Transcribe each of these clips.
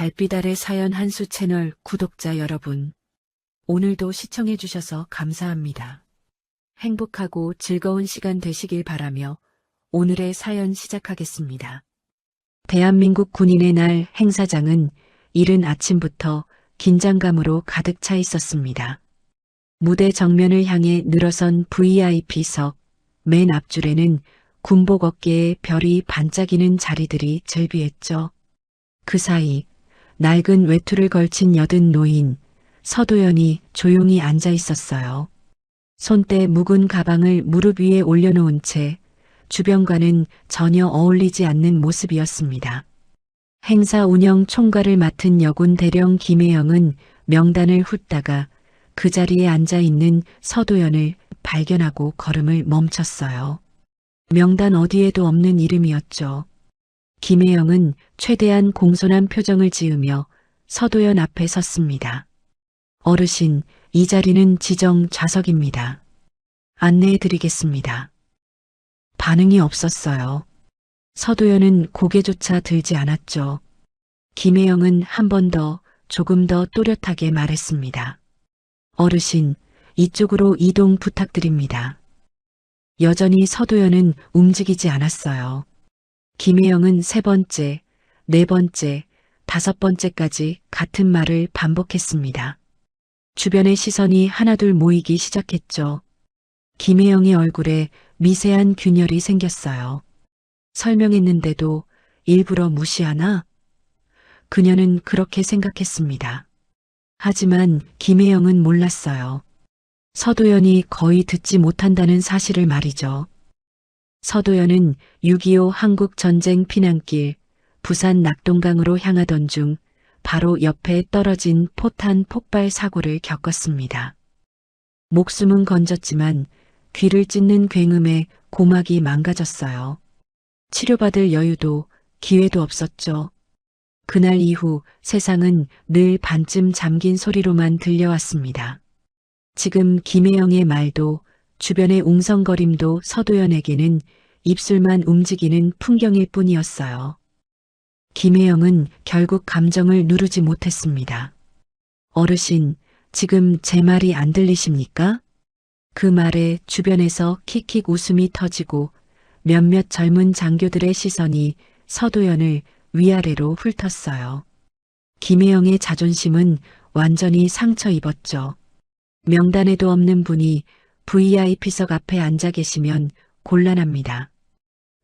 달빛 아래 사연 한수 채널 구독자 여러분, 오늘도 시청해 주셔서 감사합니다. 행복하고 즐거운 시간 되시길 바라며 오늘의 사연 시작하겠습니다. 대한민국 군인의 날 행사장은 이른 아침부터 긴장감으로 가득 차 있었습니다. 무대 정면을 향해 늘어선 VIP석, 맨 앞줄에는 군복 어깨에 별이 반짝이는 자리들이 즐비했죠. 그 사이 낡은 외투를 걸친 여든 노인 서도연이 조용히 앉아 있었어요. 손때 묵은 가방을 무릎 위에 올려놓은 채 주변과는 전혀 어울리지 않는 모습이었습니다. 행사 운영 총괄을 맡은 여군 대령 김혜영은 명단을 훑다가 그 자리에 앉아 있는 서도연을 발견하고 걸음을 멈췄어요. 명단 어디에도 없는 이름이었죠. 김혜영은 최대한 공손한 표정을 지으며 서도연 앞에 섰습니다. 어르신, 이 자리는 지정 좌석입니다. 안내해 드리겠습니다. 반응이 없었어요. 서도연은 고개조차 들지 않았죠. 김혜영은 한 번 더, 조금 더 또렷하게 말했습니다. 어르신, 이쪽으로 이동 부탁드립니다. 여전히 서도연은 움직이지 않았어요. 김혜영은 세 번째, 네 번째, 다섯 번째까지 같은 말을 반복했습니다. 주변의 시선이 하나둘 모이기 시작했죠. 김혜영의 얼굴에 미세한 균열이 생겼어요. 설명했는데도 일부러 무시하나? 그녀는 그렇게 생각했습니다. 하지만 김혜영은 몰랐어요. 서도연이 거의 듣지 못한다는 사실을 말이죠. 서도연은 6.25 한국전쟁 피난길 부산 낙동강으로 향하던 중 바로 옆에 떨어진 포탄 폭발 사고를 겪었습니다. 목숨은 건졌지만 귀를 찢는 굉음에 고막이 망가졌어요. 치료받을 여유도 기회도 없었죠. 그날 이후 세상은 늘 반쯤 잠긴 소리로만 들려왔습니다. 지금 김혜영의 말도 주변의 웅성거림도 서도연에게는 입술만 움직이는 풍경일 뿐이었어요. 김혜영은 결국 감정을 누르지 못했습니다. 어르신, 지금 제 말이 안 들리십니까? 그 말에 주변에서 킥킥 웃음이 터지고 몇몇 젊은 장교들의 시선이 서도연을 위아래로 훑었어요. 김혜영의 자존심은 완전히 상처 입었죠. 명단에도 없는 분이 VIP석 앞에 앉아 계시면 곤란합니다.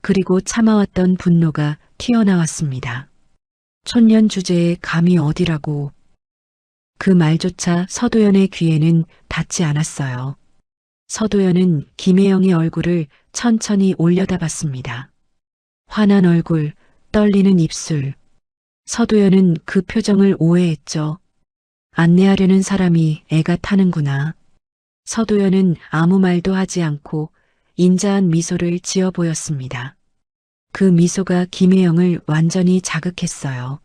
그리고 참아왔던 분노가 튀어나왔습니다. 촌년 주제에 감히 어디라고. 그 말조차 서도연의 귀에는 닿지 않았어요. 서도연은 김혜영의 얼굴을 천천히 올려다봤습니다. 환한 얼굴, 떨리는 입술. 서도연은 그 표정을 오해했죠. 안내하려는 사람이 애가 타는구나. 서도연은 아무 말도 하지 않고 인자한 미소를 지어 보였습니다. 그 미소가 김혜영을 완전히 자극했어요.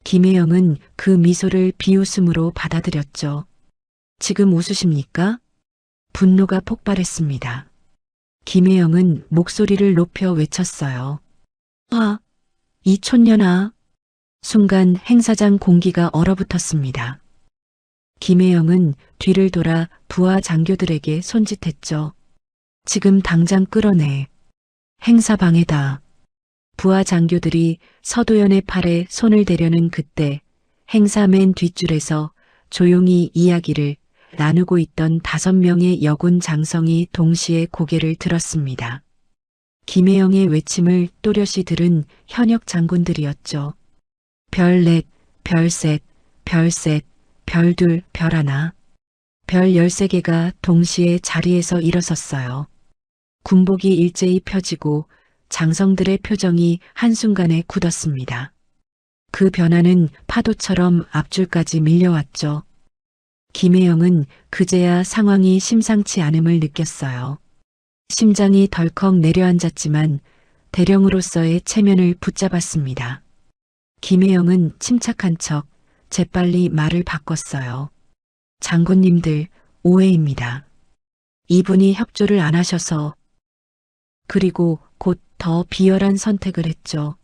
김혜영은 그 미소를 비웃음으로 받아들였죠. 지금 웃으십니까? 분노가 폭발했습니다. 김혜영은 목소리를 높여 외쳤어요. 아, 이 촌년아. 순간 행사장 공기가 얼어붙었습니다. 김혜영은 뒤를 돌아 부하 장교들에게 손짓했죠. 지금 당장 끌어내. 행사 방해다. 부하 장교들이 서도연의 팔에 손을 대려는 그때 행사 맨 뒷줄에서 조용히 이야기를 나누고 있던 5명의 여군 장성이 동시에 고개를 들었습니다. 김혜영의 외침을 또렷이 들은 현역 장군들이었죠. 별 넷, 별 셋, 별 셋, 별 둘, 별 하나. 별 13개가 동시에 자리에서 일어섰어요. 군복이 일제히 펴지고 장성들의 표정이 한순간에 굳었습니다. 그 변화는 파도처럼 앞줄까지 밀려왔죠. 김혜영은 그제야 상황이 심상치 않음을 느꼈어요. 심장이 덜컥 내려앉았지만 대령으로서의 체면을 붙잡았습니다. 김혜영은 침착한 척 재빨리 말을 바꿨어요. 장군님들, 오해입니다. 이분이 협조를 안 하셔서. 그리고 곧 더 비열한 선택을 했죠.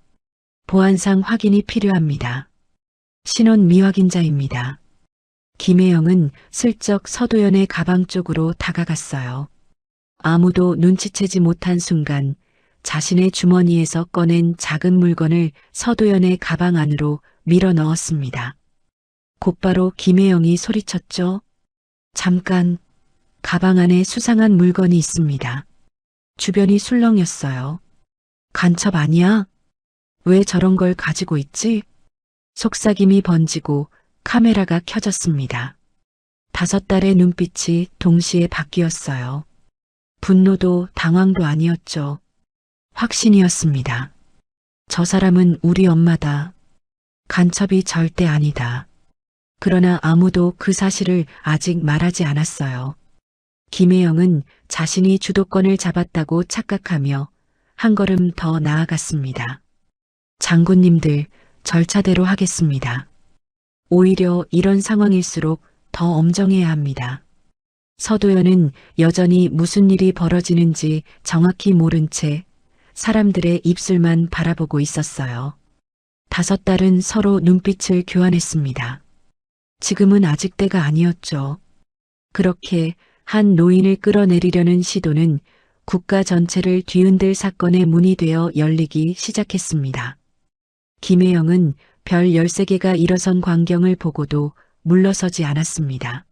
보안상 확인이 필요합니다. 신원 미확인자입니다. 김혜영은 슬쩍 서도연의 가방 쪽으로 다가갔어요. 아무도 눈치채지 못한 순간 자신의 주머니에서 꺼낸 작은 물건을 서도연의 가방 안으로 밀어 넣었습니다. 곧바로 김혜영이 소리쳤죠. 잠깐, 가방 안에 수상한 물건이 있습니다. 주변이 술렁였어요. 간첩 아니야? 왜 저런 걸 가지고 있지? 속삭임이 번지고 카메라가 켜졌습니다. 5달의 눈빛이 동시에 바뀌었어요. 분노도 당황도 아니었죠. 확신이었습니다. 저 사람은 우리 엄마다. 간첩이 절대 아니다. 그러나 아무도 그 사실을 아직 말하지 않았어요. 김혜영은 자신이 주도권을 잡았다고 착각하며 한 걸음 더 나아갔습니다. 장군님들, 절차대로 하겠습니다. 오히려 이런 상황일수록 더 엄정해야 합니다. 서도연은 여전히 무슨 일이 벌어지는지 정확히 모른 채 사람들의 입술만 바라보고 있었어요. 5달은 서로 눈빛을 교환했습니다. 지금은 아직 때가 아니었죠. 그렇게 한 노인을 끌어내리려는 시도는 국가 전체를 뒤흔들 사건의 문이 되어 열리기 시작했습니다. 김혜영은 별 13개가 일어선 광경을 보고도 물러서지 않았습니다.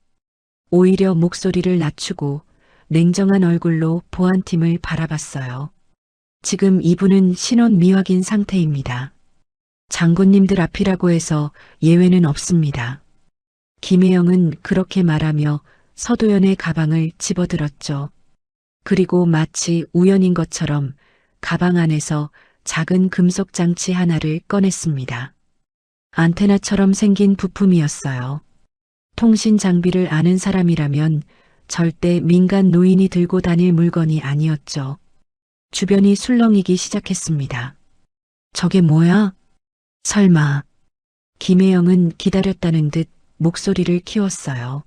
오히려 목소리를 낮추고 냉정한 얼굴로 보안팀을 바라봤어요. 지금 이분은 신원 미확인 상태입니다. 장군님들 앞이라고 해서 예외는 없습니다. 김혜영은 그렇게 말하며 서도연의 가방을 집어들었죠. 그리고 마치 우연인 것처럼 가방 안에서 작은 금속 장치 하나를 꺼냈습니다. 안테나처럼 생긴 부품이었어요. 통신 장비를 아는 사람이라면 절대 민간 노인이 들고 다닐 물건이 아니었죠. 주변이 술렁이기 시작했습니다. 저게 뭐야? 설마. 김혜영은 기다렸다는 듯 목소리를 키웠어요.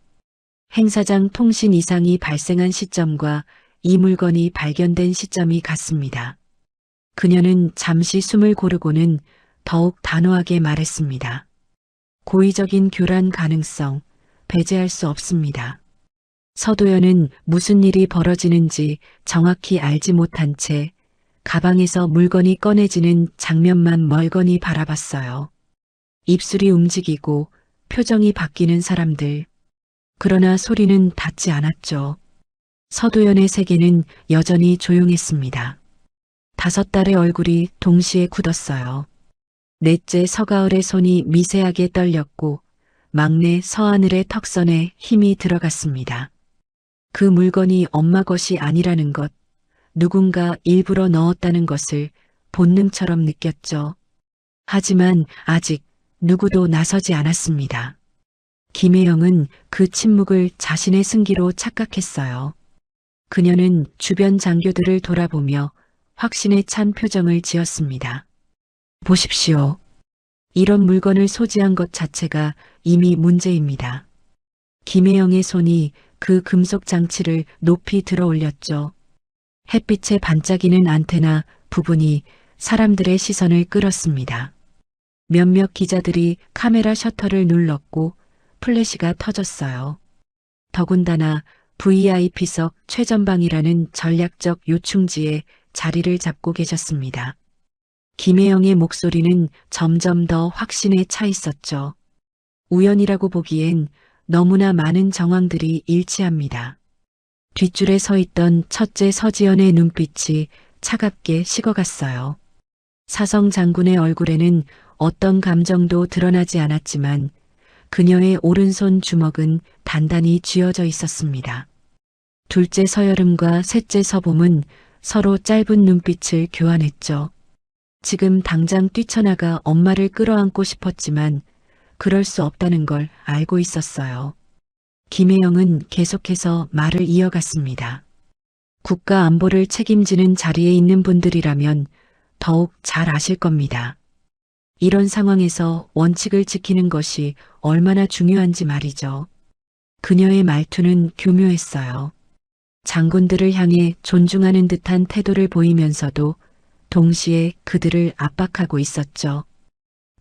행사장 통신 이상이 발생한 시점과 이 물건이 발견된 시점이 같습니다. 그녀는 잠시 숨을 고르고는 더욱 단호하게 말했습니다. 고의적인 교란 가능성 배제할 수 없습니다. 서도연은 무슨 일이 벌어지는지 정확히 알지 못한 채 가방에서 물건이 꺼내지는 장면만 멀거니 바라봤어요. 입술이 움직이고 표정이 바뀌는 사람들. 그러나 소리는 닿지 않았죠. 서도연의 세계는 여전히 조용했습니다. 5달의 얼굴이 동시에 굳었어요. 넷째 서가을의 손이 미세하게 떨렸고 막내 서하늘의 턱선에 힘이 들어갔습니다. 그 물건이 엄마 것이 아니라는 것, 누군가 일부러 넣었다는 것을 본능처럼 느꼈죠. 하지만 아직 누구도 나서지 않았습니다. 김혜영은 그 침묵을 자신의 승기로 착각했어요. 그녀는 주변 장교들을 돌아보며 확신에 찬 표정을 지었습니다. 보십시오. 이런 물건을 소지한 것 자체가 이미 문제입니다. 김혜영의 손이 그 금속 장치를 높이 들어 올렸죠. 햇빛에 반짝이는 안테나 부분이 사람들의 시선을 끌었습니다. 몇몇 기자들이 카메라 셔터를 눌렀고 플래시가 터졌어요. 더군다나 VIP석 최전방이라는 전략적 요충지에 자리를 잡고 계셨습니다. 김혜영의 목소리는 점점 더 확신에 차 있었죠. 우연이라고 보기엔 너무나 많은 정황들이 일치합니다. 뒷줄에 서 있던 첫째 서지연의 눈빛이 차갑게 식어갔어요. 사성 장군의 얼굴에는 어떤 감정도 드러나지 않았지만 그녀의 오른손 주먹은 단단히 쥐어져 있었습니다. 둘째 서여름과 셋째 서봄은 서로 짧은 눈빛을 교환했죠. 지금 당장 뛰쳐나가 엄마를 끌어안고 싶었지만 그럴 수 없다는 걸 알고 있었어요. 김혜영은 계속해서 말을 이어갔습니다. 국가 안보를 책임지는 자리에 있는 분들이라면 더욱 잘 아실 겁니다. 이런 상황에서 원칙을 지키는 것이 얼마나 중요한지 말이죠. 그녀의 말투는 교묘했어요. 장군들을 향해 존중하는 듯한 태도를 보이면서도 동시에 그들을 압박하고 있었죠.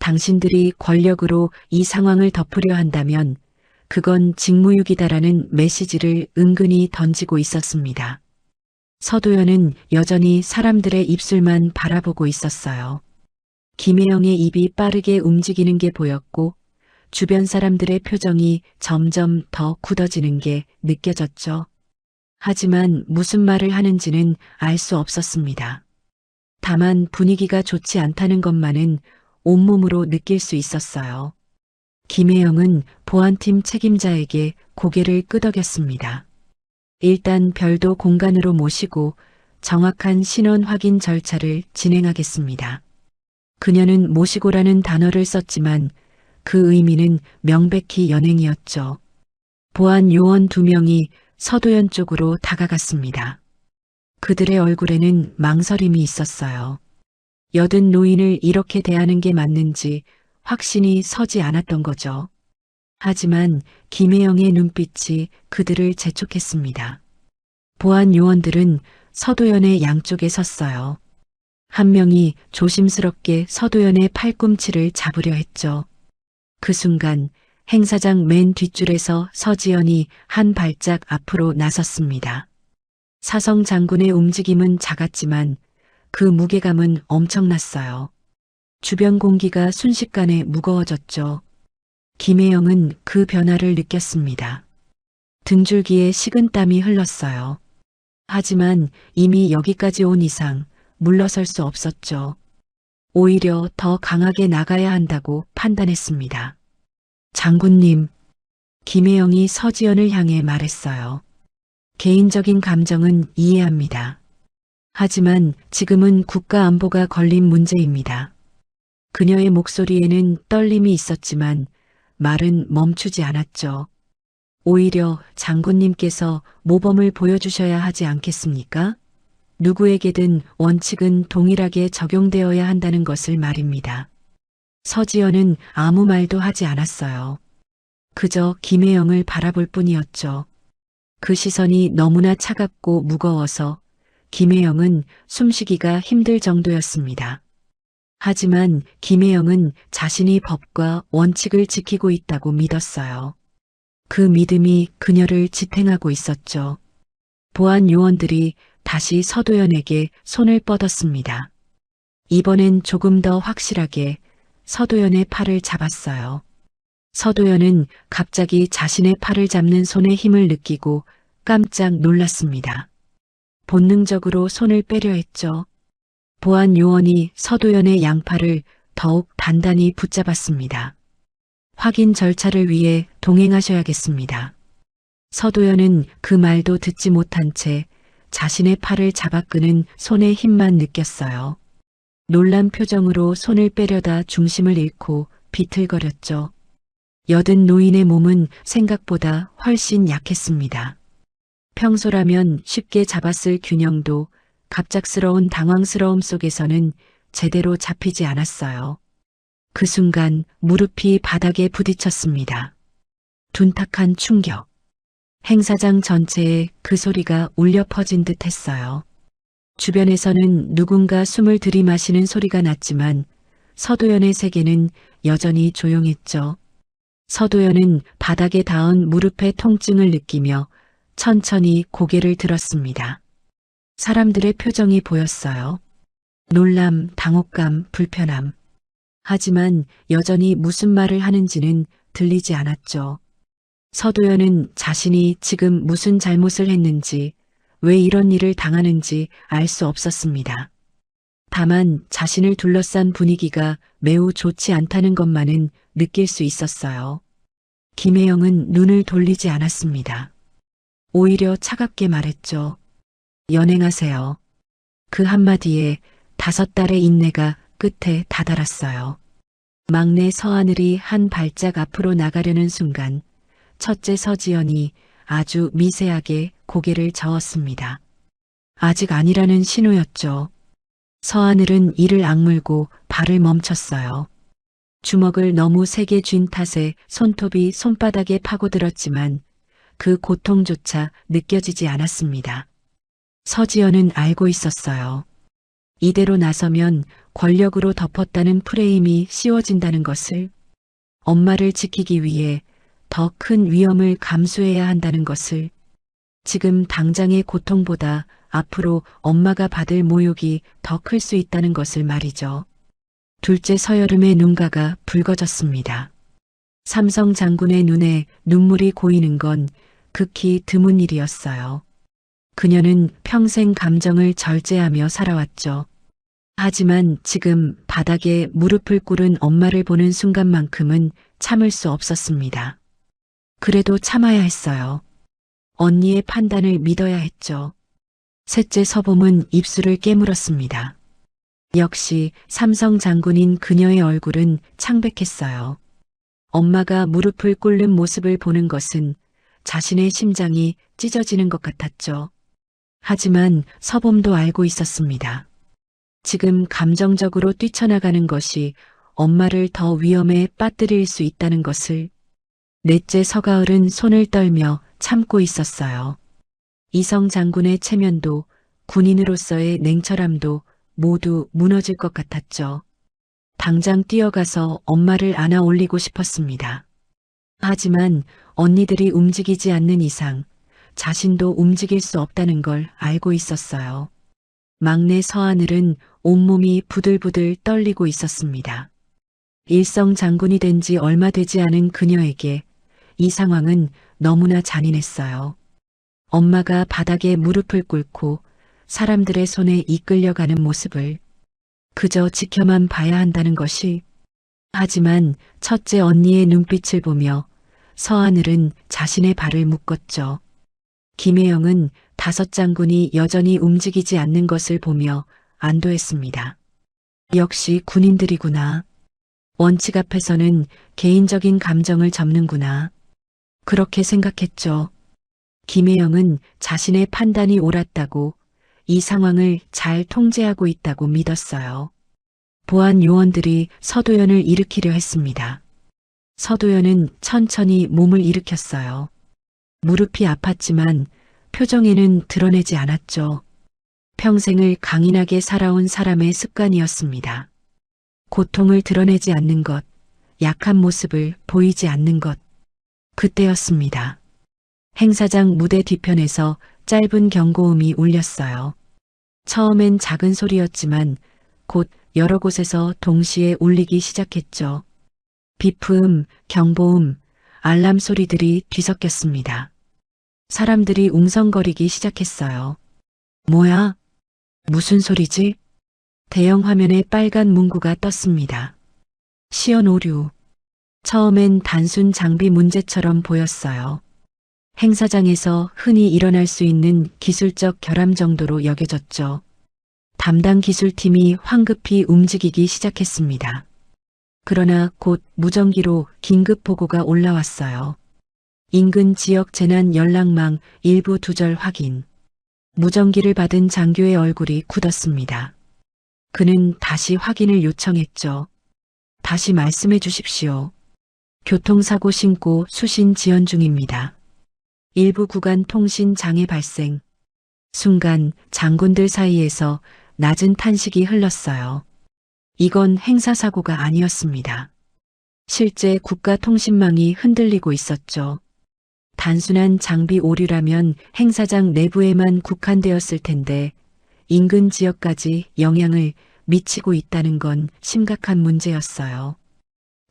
당신들이 권력으로 이 상황을 덮으려 한다면 그건 직무유기다라는 메시지를 은근히 던지고 있었습니다. 서도연은 여전히 사람들의 입술만 바라보고 있었어요. 김혜영의 입이 빠르게 움직이는 게 보였고 주변 사람들의 표정이 점점 더 굳어지는 게 느껴졌죠. 하지만 무슨 말을 하는지는 알 수 없었습니다. 다만 분위기가 좋지 않다는 것만은 온몸으로 느낄 수 있었어요. 김혜영은 보안팀 책임자에게 고개를 끄덕였습니다. 일단 별도 공간으로 모시고 정확한 신원 확인 절차를 진행하겠습니다. 그녀는 모시고라는 단어를 썼지만 그 의미는 명백히 연행이었죠. 보안 요원 2명이 서도연 쪽으로 다가갔습니다. 그들의 얼굴에는 망설임이 있었어요. 여든 노인을 이렇게 대하는 게 맞는지 확신이 서지 않았던 거죠. 하지만 김혜영의 눈빛이 그들을 재촉했습니다. 보안 요원들은 서도연의 양쪽에 섰어요. 한 명이 조심스럽게 서도연의 팔꿈치를 잡으려 했죠. 그 순간 행사장 맨 뒷줄에서 서지연이 한 발짝 앞으로 나섰습니다. 사성 장군의 움직임은 작았지만 그 무게감은 엄청났어요. 주변 공기가 순식간에 무거워졌죠. 김혜영은 그 변화를 느꼈습니다. 등줄기에 식은땀이 흘렀어요. 하지만 이미 여기까지 온 이상 물러설 수 없었죠. 오히려 더 강하게 나가야 한다고 판단했습니다. 장군님, 김혜영이 서지연을 향해 말했어요. 개인적인 감정은 이해합니다. 하지만 지금은 국가 안보가 걸린 문제입니다. 그녀의 목소리에는 떨림이 있었지만 말은 멈추지 않았죠. 오히려 장군님께서 모범을 보여주셔야 하지 않겠습니까? 누구에게든 원칙은 동일하게 적용되어야 한다는 것을 말입니다. 서지연은 아무 말도 하지 않았어요. 그저 김혜영을 바라볼 뿐이었죠. 그 시선이 너무나 차갑고 무거워서 김혜영은 숨쉬기가 힘들 정도였습니다. 하지만 김혜영은 자신이 법과 원칙을 지키고 있다고 믿었어요. 그 믿음이 그녀를 지탱하고 있었죠. 보안 요원들이 다시 서도연에게 손을 뻗었습니다. 이번엔 조금 더 확실하게 서도연의 팔을 잡았어요. 서도연은 갑자기 자신의 팔을 잡는 손의 힘을 느끼고 깜짝 놀랐습니다. 본능적으로 손을 빼려 했죠. 보안 요원이 서도연의 양팔을 더욱 단단히 붙잡았습니다. 확인 절차를 위해 동행하셔야겠습니다. 서도연은 그 말도 듣지 못한 채 자신의 팔을 잡아 끄는 손의 힘만 느꼈어요. 놀란 표정으로 손을 빼려다 중심을 잃고 비틀거렸죠. 여든 노인의 몸은 생각보다 훨씬 약했습니다. 평소라면 쉽게 잡았을 균형도 갑작스러운 당황스러움 속에서는 제대로 잡히지 않았어요. 그 순간 무릎이 바닥에 부딪혔습니다. 둔탁한 충격. 행사장 전체에 그 소리가 울려 퍼진 듯 했어요. 주변에서는 누군가 숨을 들이마시는 소리가 났지만 서도연의 세계는 여전히 조용했죠. 서도연은 바닥에 닿은 무릎의 통증을 느끼며 천천히 고개를 들었습니다. 사람들의 표정이 보였어요. 놀람, 당혹감, 불편함. 하지만 여전히 무슨 말을 하는지는 들리지 않았죠. 서도연은 자신이 지금 무슨 잘못을 했는지, 왜 이런 일을 당하는지 알 수 없었습니다. 다만 자신을 둘러싼 분위기가 매우 좋지 않다는 것만은 느낄 수 있었어요. 김혜영은 눈을 돌리지 않았습니다. 오히려 차갑게 말했죠. 연행하세요. 그 한마디에 5달의 인내가 끝에 다다랐어요. 막내 서하늘이 한 발짝 앞으로 나가려는 순간 첫째 서지연이 아주 미세하게 고개를 저었습니다. 아직 아니라는 신호였죠. 서하늘은 이를 악물고 발을 멈췄어요. 주먹을 너무 세게 쥔 탓에 손톱이 손바닥에 파고들었지만 그 고통조차 느껴지지 않았습니다. 서지연은 알고 있었어요. 이대로 나서면 권력으로 덮었다는 프레임이 씌워진다는 것을, 엄마를 지키기 위해 더 큰 위험을 감수해야 한다는 것을, 지금 당장의 고통보다 앞으로 엄마가 받을 모욕이 더 클 수 있다는 것을 말이죠. 둘째 서여름의 눈가가 붉어졌습니다. 삼성 장군의 눈에 눈물이 고이는 건 극히 드문 일이었어요. 그녀는 평생 감정을 절제하며 살아왔죠. 하지만 지금 바닥에 무릎을 꿇은 엄마를 보는 순간만큼은 참을 수 없었습니다. 그래도 참아야 했어요. 언니의 판단을 믿어야 했죠. 셋째 서봄은 입술을 깨물었습니다. 역시 삼성 장군인 그녀의 얼굴은 창백했어요. 엄마가 무릎을 꿇는 모습을 보는 것은 자신의 심장이 찢어지는 것 같았죠. 하지만 서봄도 알고 있었습니다. 지금 감정적으로 뛰쳐나가는 것이 엄마를 더 위험에 빠뜨릴 수 있다는 것을. 넷째 서가을은 손을 떨며 참고 있었어요. 이성 장군의 체면도 군인으로서의 냉철함도 모두 무너질 것 같았죠. 당장 뛰어가서 엄마를 안아 올리고 싶었습니다. 하지만 언니들이 움직이지 않는 이상 자신도 움직일 수 없다는 걸 알고 있었어요. 막내 서하늘은 온몸이 부들부들 떨리고 있었습니다. 일성 장군이 된 지 얼마 되지 않은 그녀에게 이 상황은 너무나 잔인했어요. 엄마가 바닥에 무릎을 꿇고 사람들의 손에 이끌려가는 모습을 그저 지켜만 봐야 한다는 것이. 하지만 첫째 언니의 눈빛을 보며 서하늘은 자신의 발을 묶었죠. 김혜영은 다섯 장군이 여전히 움직이지 않는 것을 보며 안도했습니다. 역시 군인들이구나. 원칙 앞에서는 개인적인 감정을 접는구나. 그렇게 생각했죠. 김혜영은 자신의 판단이 옳았다고, 이 상황을 잘 통제하고 있다고 믿었어요. 보안 요원들이 서도연을 일으키려 했습니다. 서도연은 천천히 몸을 일으켰어요. 무릎이 아팠지만 표정에는 드러내지 않았죠. 평생을 강인하게 살아온 사람의 습관이었습니다. 고통을 드러내지 않는 것, 약한 모습을 보이지 않는 것. 그때였습니다. 행사장 무대 뒤편에서 짧은 경고음이 울렸어요. 처음엔 작은 소리였지만 곧 여러 곳에서 동시에 울리기 시작했죠. 비프음, 경보음, 알람 소리들이 뒤섞였습니다. 사람들이 웅성거리기 시작했어요. 뭐야? 무슨 소리지? 대형 화면에 빨간 문구가 떴습니다. 시연 오류. 처음엔 단순 장비 문제처럼 보였어요. 행사장에서 흔히 일어날 수 있는 기술적 결함 정도로 여겨졌죠. 담당 기술팀이 황급히 움직이기 시작했습니다. 그러나 곧 무전기로 긴급 보고가 올라왔어요. 인근 지역 재난 연락망 일부 두절 확인. 무전기를 받은 장교의 얼굴이 굳었습니다. 그는 다시 확인을 요청했죠. 다시 말씀해 주십시오. 교통사고 신고 수신 지연 중입니다. 일부 구간 통신 장애 발생. 순간 장군들 사이에서 낮은 탄식이 흘렀어요. 이건 행사사고가 아니었습니다. 실제 국가통신망이 흔들리고 있었죠. 단순한 장비 오류라면 행사장 내부에만 국한되었을 텐데 인근 지역까지 영향을 미치고 있다는 건 심각한 문제였어요.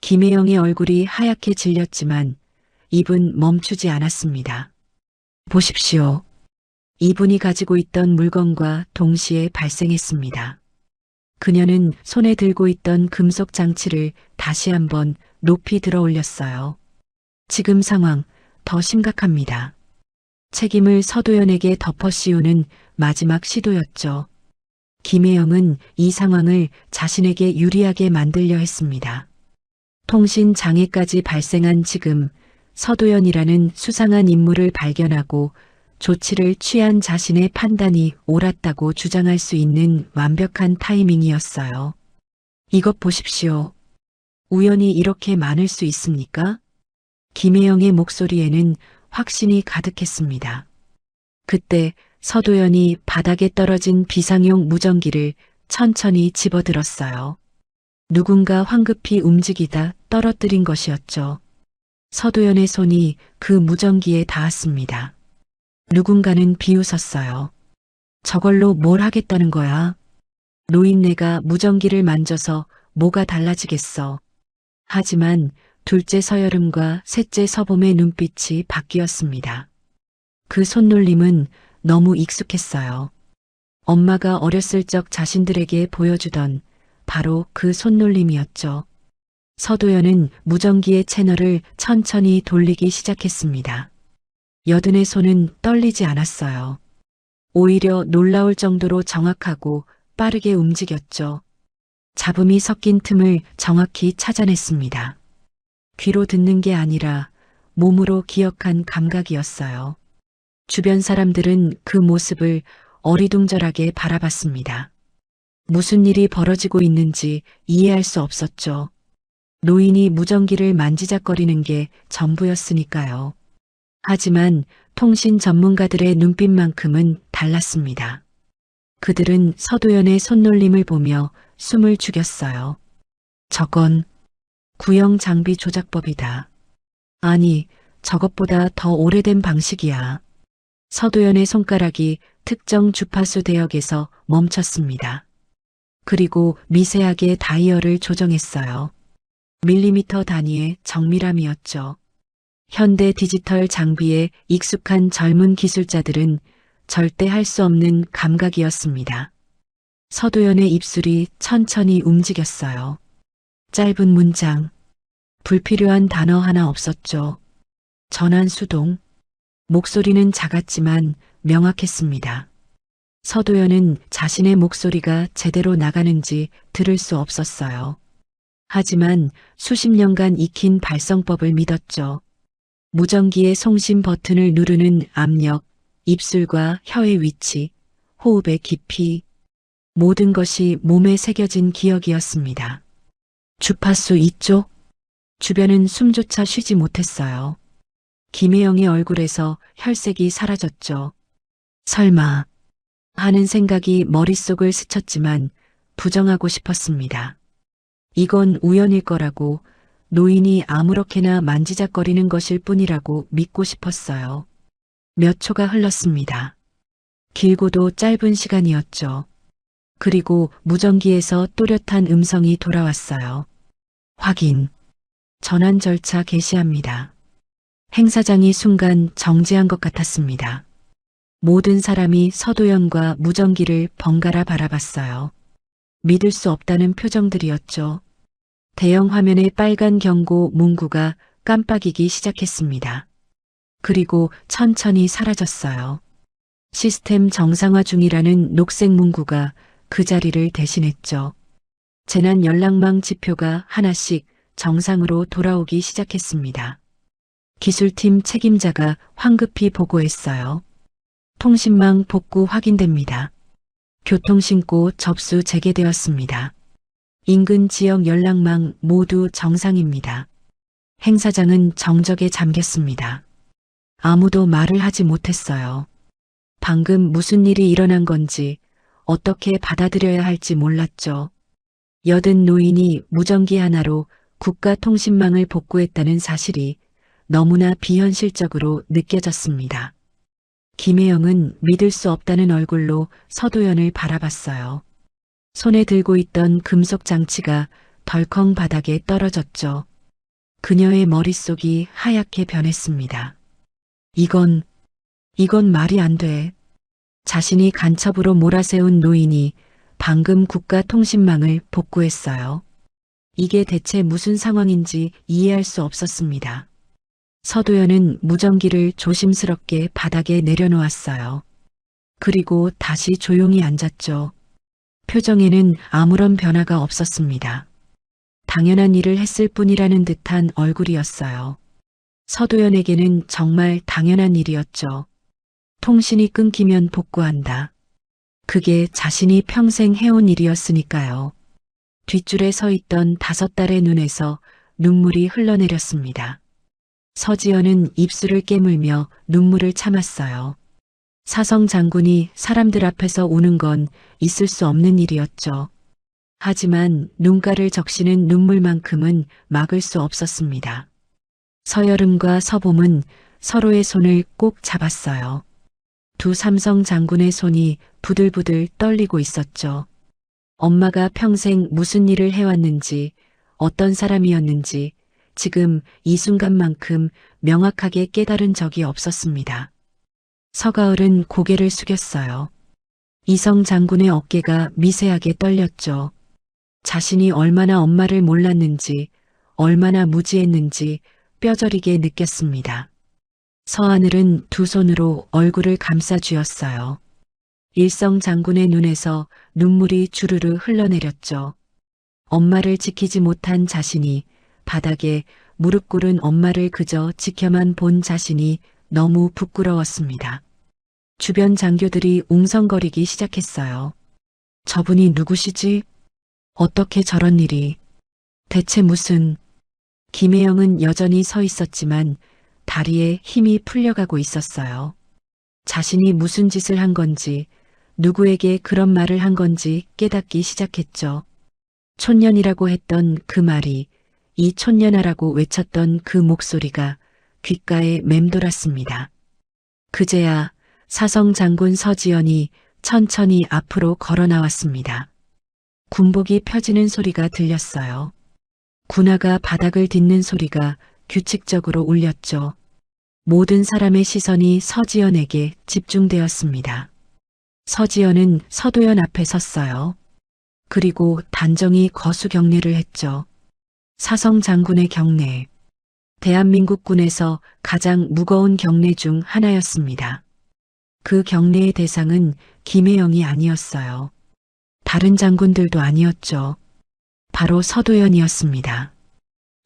김혜영의 얼굴이 하얗게 질렸지만 입은 멈추지 않았습니다. 보십시오. 이분이 가지고 있던 물건과 동시에 발생했습니다. 그녀는 손에 들고 있던 금속 장치를 다시 한번 높이 들어 올렸어요. 지금 상황 더 심각합니다. 책임을 서도연에게 덮어 씌우는 마지막 시도였죠. 김혜영은 이 상황을 자신에게 유리하게 만들려 했습니다. 통신 장애까지 발생한 지금 서도연이라는 수상한 인물을 발견하고 조치를 취한 자신의 판단이 옳았다고 주장할 수 있는 완벽한 타이밍이었어요. 이것 보십시오. 우연히 이렇게 많을 수 있습니까? 김혜영의 목소리에는 확신이 가득했습니다. 그때 서도연이 바닥에 떨어진 비상용 무전기를 천천히 집어들었어요. 누군가 황급히 움직이다 떨어뜨린 것이었죠. 서도연의 손이 그 무전기에 닿았습니다. 누군가는 비웃었어요. 저걸로 뭘 하겠다는 거야? 노인네가 무전기를 만져서 뭐가 달라지겠어. 하지만 둘째 서여름과 셋째 서봄의 눈빛이 바뀌었습니다. 그 손놀림은 너무 익숙했어요. 엄마가 어렸을 적 자신들에게 보여주던 바로 그 손놀림이었죠. 서도연은 무전기의 채널을 천천히 돌리기 시작했습니다. 여든의 손은 떨리지 않았어요. 오히려 놀라울 정도로 정확하고 빠르게 움직였죠. 잡음이 섞인 틈을 정확히 찾아냈습니다. 귀로 듣는 게 아니라 몸으로 기억한 감각이었어요. 주변 사람들은 그 모습을 어리둥절하게 바라봤습니다. 무슨 일이 벌어지고 있는지 이해할 수 없었죠. 노인이 무전기를 만지작거리는 게 전부였으니까요. 하지만 통신 전문가들의 눈빛만큼은 달랐습니다. 그들은 서도연의 손놀림을 보며 숨을 죽였어요. 저건 구형 장비 조작법이다. 아니, 저것보다 더 오래된 방식이야. 서도연의 손가락이 특정 주파수 대역에서 멈췄습니다. 그리고 미세하게 다이얼을 조정했어요. 밀리미터 단위의 정밀함이었죠. 현대 디지털 장비에 익숙한 젊은 기술자들은 절대 할 수 없는 감각이었습니다. 서도연의 입술이 천천히 움직였어요. 짧은 문장, 불필요한 단어 하나 없었죠. 전환 수동, 목소리는 작았지만 명확했습니다. 서도연은 자신의 목소리가 제대로 나가는지 들을 수 없었어요. 하지만 수십 년간 익힌 발성법을 믿었죠. 무전기의 송신 버튼을 누르는 압력, 입술과 혀의 위치, 호흡의 깊이, 모든 것이 몸에 새겨진 기억이었습니다. 주파수 이쪽? 주변은 숨조차 쉬지 못했어요. 김혜영의 얼굴에서 혈색이 사라졌죠. 설마 하는 생각이 머릿속을 스쳤지만 부정하고 싶었습니다. 이건 우연일 거라고, 노인이 아무렇게나 만지작거리는 것일 뿐이라고 믿고 싶었어요. 몇 초가 흘렀습니다. 길고도 짧은 시간이었죠. 그리고 무전기에서 또렷한 음성이 돌아왔어요. 확인. 전환 절차 개시합니다. 행사장이 순간 정지한 것 같았습니다. 모든 사람이 서도연과 무전기를 번갈아 바라봤어요. 믿을 수 없다는 표정들이었죠. 대형 화면의 빨간 경고 문구가 깜빡이기 시작했습니다. 그리고 천천히 사라졌어요. 시스템 정상화 중이라는 녹색 문구가 그 자리를 대신했죠. 재난 연락망 지표가 하나씩 정상으로 돌아오기 시작했습니다. 기술팀 책임자가 황급히 보고했어요. 통신망 복구 확인됩니다. 교통신고 접수 재개되었습니다. 인근 지역 연락망 모두 정상입니다. 행사장은 정적에 잠겼습니다. 아무도 말을 하지 못했어요. 방금 무슨 일이 일어난 건지 어떻게 받아들여야 할지 몰랐죠. 여든 노인이 무전기 하나로 국가 통신망을 복구했다는 사실이 너무나 비현실적으로 느껴졌습니다. 김혜영은 믿을 수 없다는 얼굴로 서도연을 바라봤어요. 손에 들고 있던 금속 장치가 덜컹 바닥에 떨어졌죠. 그녀의 머릿속이 하얗게 변했습니다. 이건 말이 안 돼. 자신이 간첩으로 몰아세운 노인이 방금 국가 통신망을 복구했어요. 이게 대체 무슨 상황인지 이해할 수 없었습니다. 서도연은 무전기를 조심스럽게 바닥에 내려놓았어요. 그리고 다시 조용히 앉았죠. 표정에는 아무런 변화가 없었습니다. 당연한 일을 했을 뿐이라는 듯한 얼굴이었어요. 서도연에게는 정말 당연한 일이었죠. 통신이 끊기면 복구한다. 그게 자신이 평생 해온 일이었으니까요. 뒷줄에 서 있던 5딸의 눈에서 눈물이 흘러내렸습니다. 서지연은 입술을 깨물며 눈물을 참았어요. 사성 장군이 사람들 앞에서 우는 건 있을 수 없는 일이었죠. 하지만 눈가를 적시는 눈물만큼은 막을 수 없었습니다. 서여름과 서봄은 서로의 손을 꼭 잡았어요. 두 삼성 장군의 손이 부들부들 떨리고 있었죠. 엄마가 평생 무슨 일을 해왔는지, 어떤 사람이었는지 지금 이 순간만큼 명확하게 깨달은 적이 없었습니다. 서가을은 고개를 숙였어요. 이성 장군의 어깨가 미세하게 떨렸죠. 자신이 얼마나 엄마를 몰랐는지, 얼마나 무지했는지 뼈저리게 느꼈습니다. 서하늘은 두 손으로 얼굴을 감싸 쥐었어요. 일성 장군의 눈에서 눈물이 주르르 흘러내렸죠. 엄마를 지키지 못한 자신이, 바닥에 무릎 꿇은 엄마를 그저 지켜만 본 자신이 너무 부끄러웠습니다. 주변 장교들이 웅성거리기 시작했어요. 저분이 누구시지? 어떻게 저런 일이? 대체 무슨? 김혜영은 여전히 서 있었지만 다리에 힘이 풀려가고 있었어요. 자신이 무슨 짓을 한 건지, 누구에게 그런 말을 한 건지 깨닫기 시작했죠. 촌년이라고 했던 그 말이, 이 촌년아라고 외쳤던 그 목소리가 귓가에 맴돌았습니다. 그제야 사성 장군 서지연이 천천히 앞으로 걸어 나왔습니다. 군복이 펴지는 소리가 들렸어요. 군화가 바닥을 딛는 소리가 규칙적으로 울렸죠. 모든 사람의 시선이 서지연에게 집중되었습니다. 서지연은 서도연 앞에 섰어요. 그리고 단정히 거수 경례를 했죠. 사성 장군의 경례. 대한민국 군에서 가장 무거운 경례 중 하나였습니다. 그 경례의 대상은 김혜영이 아니었어요. 다른 장군들도 아니었죠. 바로 서도연이었습니다.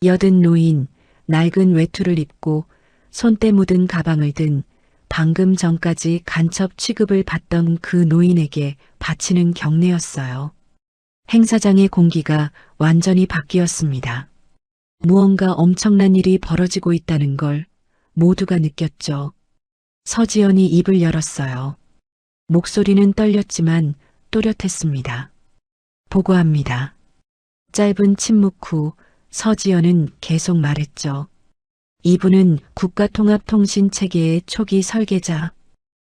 여든 노인, 낡은 외투를 입고 손때 묻은 가방을 든 방금 전까지 간첩 취급을 받던 그 노인에게 바치는 경례였어요. 행사장의 공기가 완전히 바뀌었습니다. 무언가 엄청난 일이 벌어지고 있다는 걸 모두가 느꼈죠. 서지연이 입을 열었어요. 목소리는 떨렸지만 또렷했습니다. 보고합니다. 짧은 침묵 후 서지연은 계속 말했죠. 이분은 국가통합통신체계의 초기 설계자.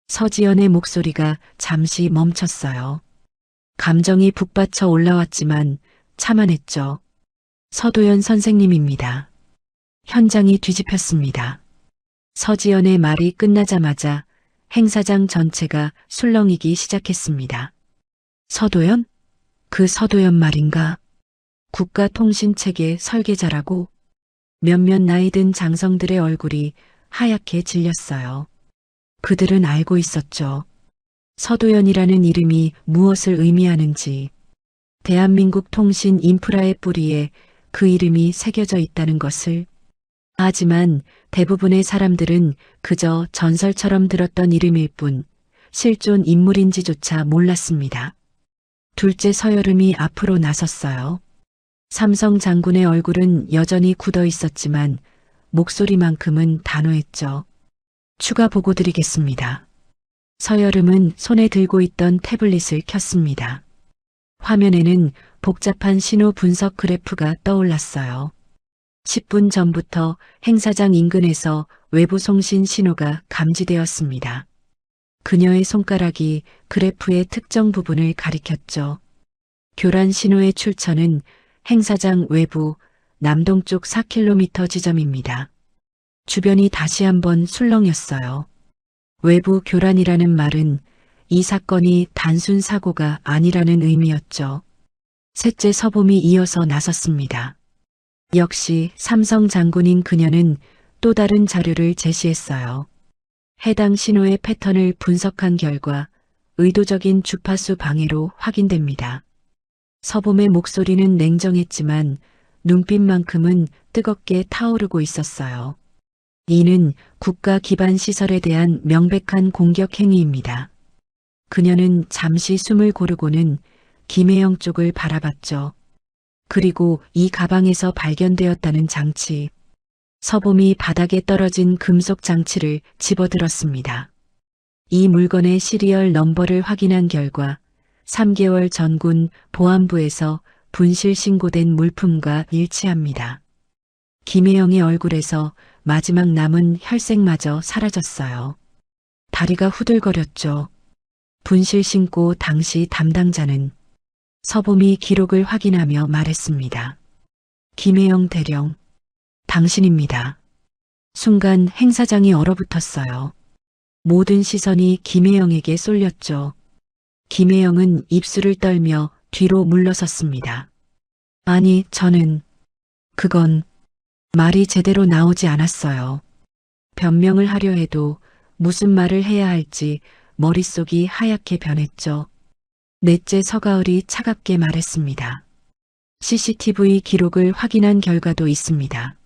서지연의 목소리가 잠시 멈췄어요. 감정이 북받쳐 올라왔지만 참아냈죠. 서도연 선생님입니다. 현장이 뒤집혔습니다. 서지연의 말이 끝나자마자 행사장 전체가 술렁이기 시작했습니다. 서도연? 그 서도연 말인가? 국가통신체계 설계자라고? 몇몇 나이든 장성들의 얼굴이 하얗게 질렸어요. 그들은 알고 있었죠. 서도연이라는 이름이 무엇을 의미하는지, 대한민국 통신 인프라의 뿌리에 그 이름이 새겨져 있다는 것을. 하지만 대부분의 사람들은 그저 전설처럼 들었던 이름일 뿐 실존 인물인지조차 몰랐습니다. 둘째 서여름이 앞으로 나섰어요. 삼성 장군의 얼굴은 여전히 굳어 있었지만 목소리만큼은 단호했죠. 추가 보고 드리겠습니다. 서여름은 손에 들고 있던 태블릿을 켰습니다. 화면에는 복잡한 신호 분석 그래프가 떠올랐어요. 10분 전부터 행사장 인근에서 외부 송신 신호가 감지되었습니다. 그녀의 손가락이 그래프의 특정 부분을 가리켰죠. 교란 신호의 출처는 행사장 외부 남동쪽 4km 지점입니다. 주변이 다시 한번 술렁였어요. 외부 교란이라는 말은 이 사건이 단순 사고가 아니라는 의미였죠. 셋째 서봄이 이어서 나섰습니다. 역시 삼성 장군인 그녀는 또 다른 자료를 제시했어요. 해당 신호의 패턴을 분석한 결과 의도적인 주파수 방해로 확인됩니다. 서봄의 목소리는 냉정했지만 눈빛만큼은 뜨겁게 타오르고 있었어요. 이는 국가 기반 시설에 대한 명백한 공격 행위입니다. 그녀는 잠시 숨을 고르고는 김혜영 쪽을 바라봤죠. 그리고 이 가방에서 발견되었다는 장치, 서봄이 바닥에 떨어진 금속 장치를 집어들었습니다. 이 물건의 시리얼 넘버를 확인한 결과 3개월 전군 보안부에서 분실 신고된 물품과 일치합니다. 김혜영의 얼굴에서 마지막 남은 혈색마저 사라졌어요. 다리가 후들거렸죠. 분실 신고 당시 담당자는 서범이 기록을 확인하며 말했습니다. 김혜영 대령, 당신입니다. 순간 행사장이 얼어붙었어요. 모든 시선이 김혜영에게 쏠렸죠. 김혜영은 입술을 떨며 뒤로 물러섰습니다. 아니, 그건 말이 제대로 나오지 않았어요. 변명을 하려 해도 무슨 말을 해야 할지 머릿속이 하얗게 변했죠. 넷째 서가을이 차갑게 말했습니다. CCTV 기록을 확인한 결과도 있습니다.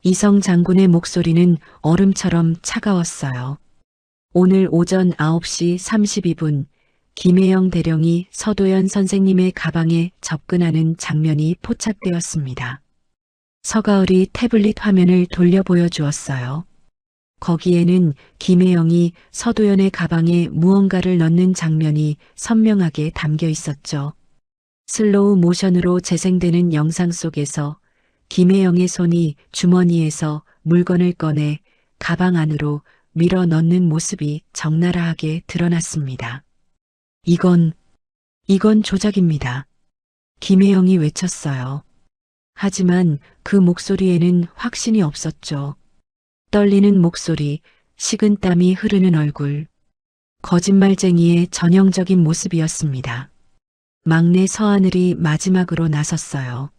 이성 장군의 목소리는 얼음처럼 차가웠어요. 오늘 오전 9시 32분 김혜영 대령이 서도연 선생님의 가방에 접근하는 장면이 포착되었습니다. 서가을이 태블릿 화면을 돌려 보여주었어요. 거기에는 김혜영이 서도연의 가방에 무언가를 넣는 장면이 선명하게 담겨 있었죠. 슬로우 모션으로 재생되는 영상 속에서 김혜영의 손이 주머니에서 물건을 꺼내 가방 안으로 밀어 넣는 모습이 적나라하게 드러났습니다. 이건 조작입니다. 김혜영이 외쳤어요. 하지만 그 목소리에는 확신이 없었죠. 떨리는 목소리, 식은땀이 흐르는 얼굴. 거짓말쟁이의 전형적인 모습이었습니다. 막내 서하늘이 마지막으로 나섰어요.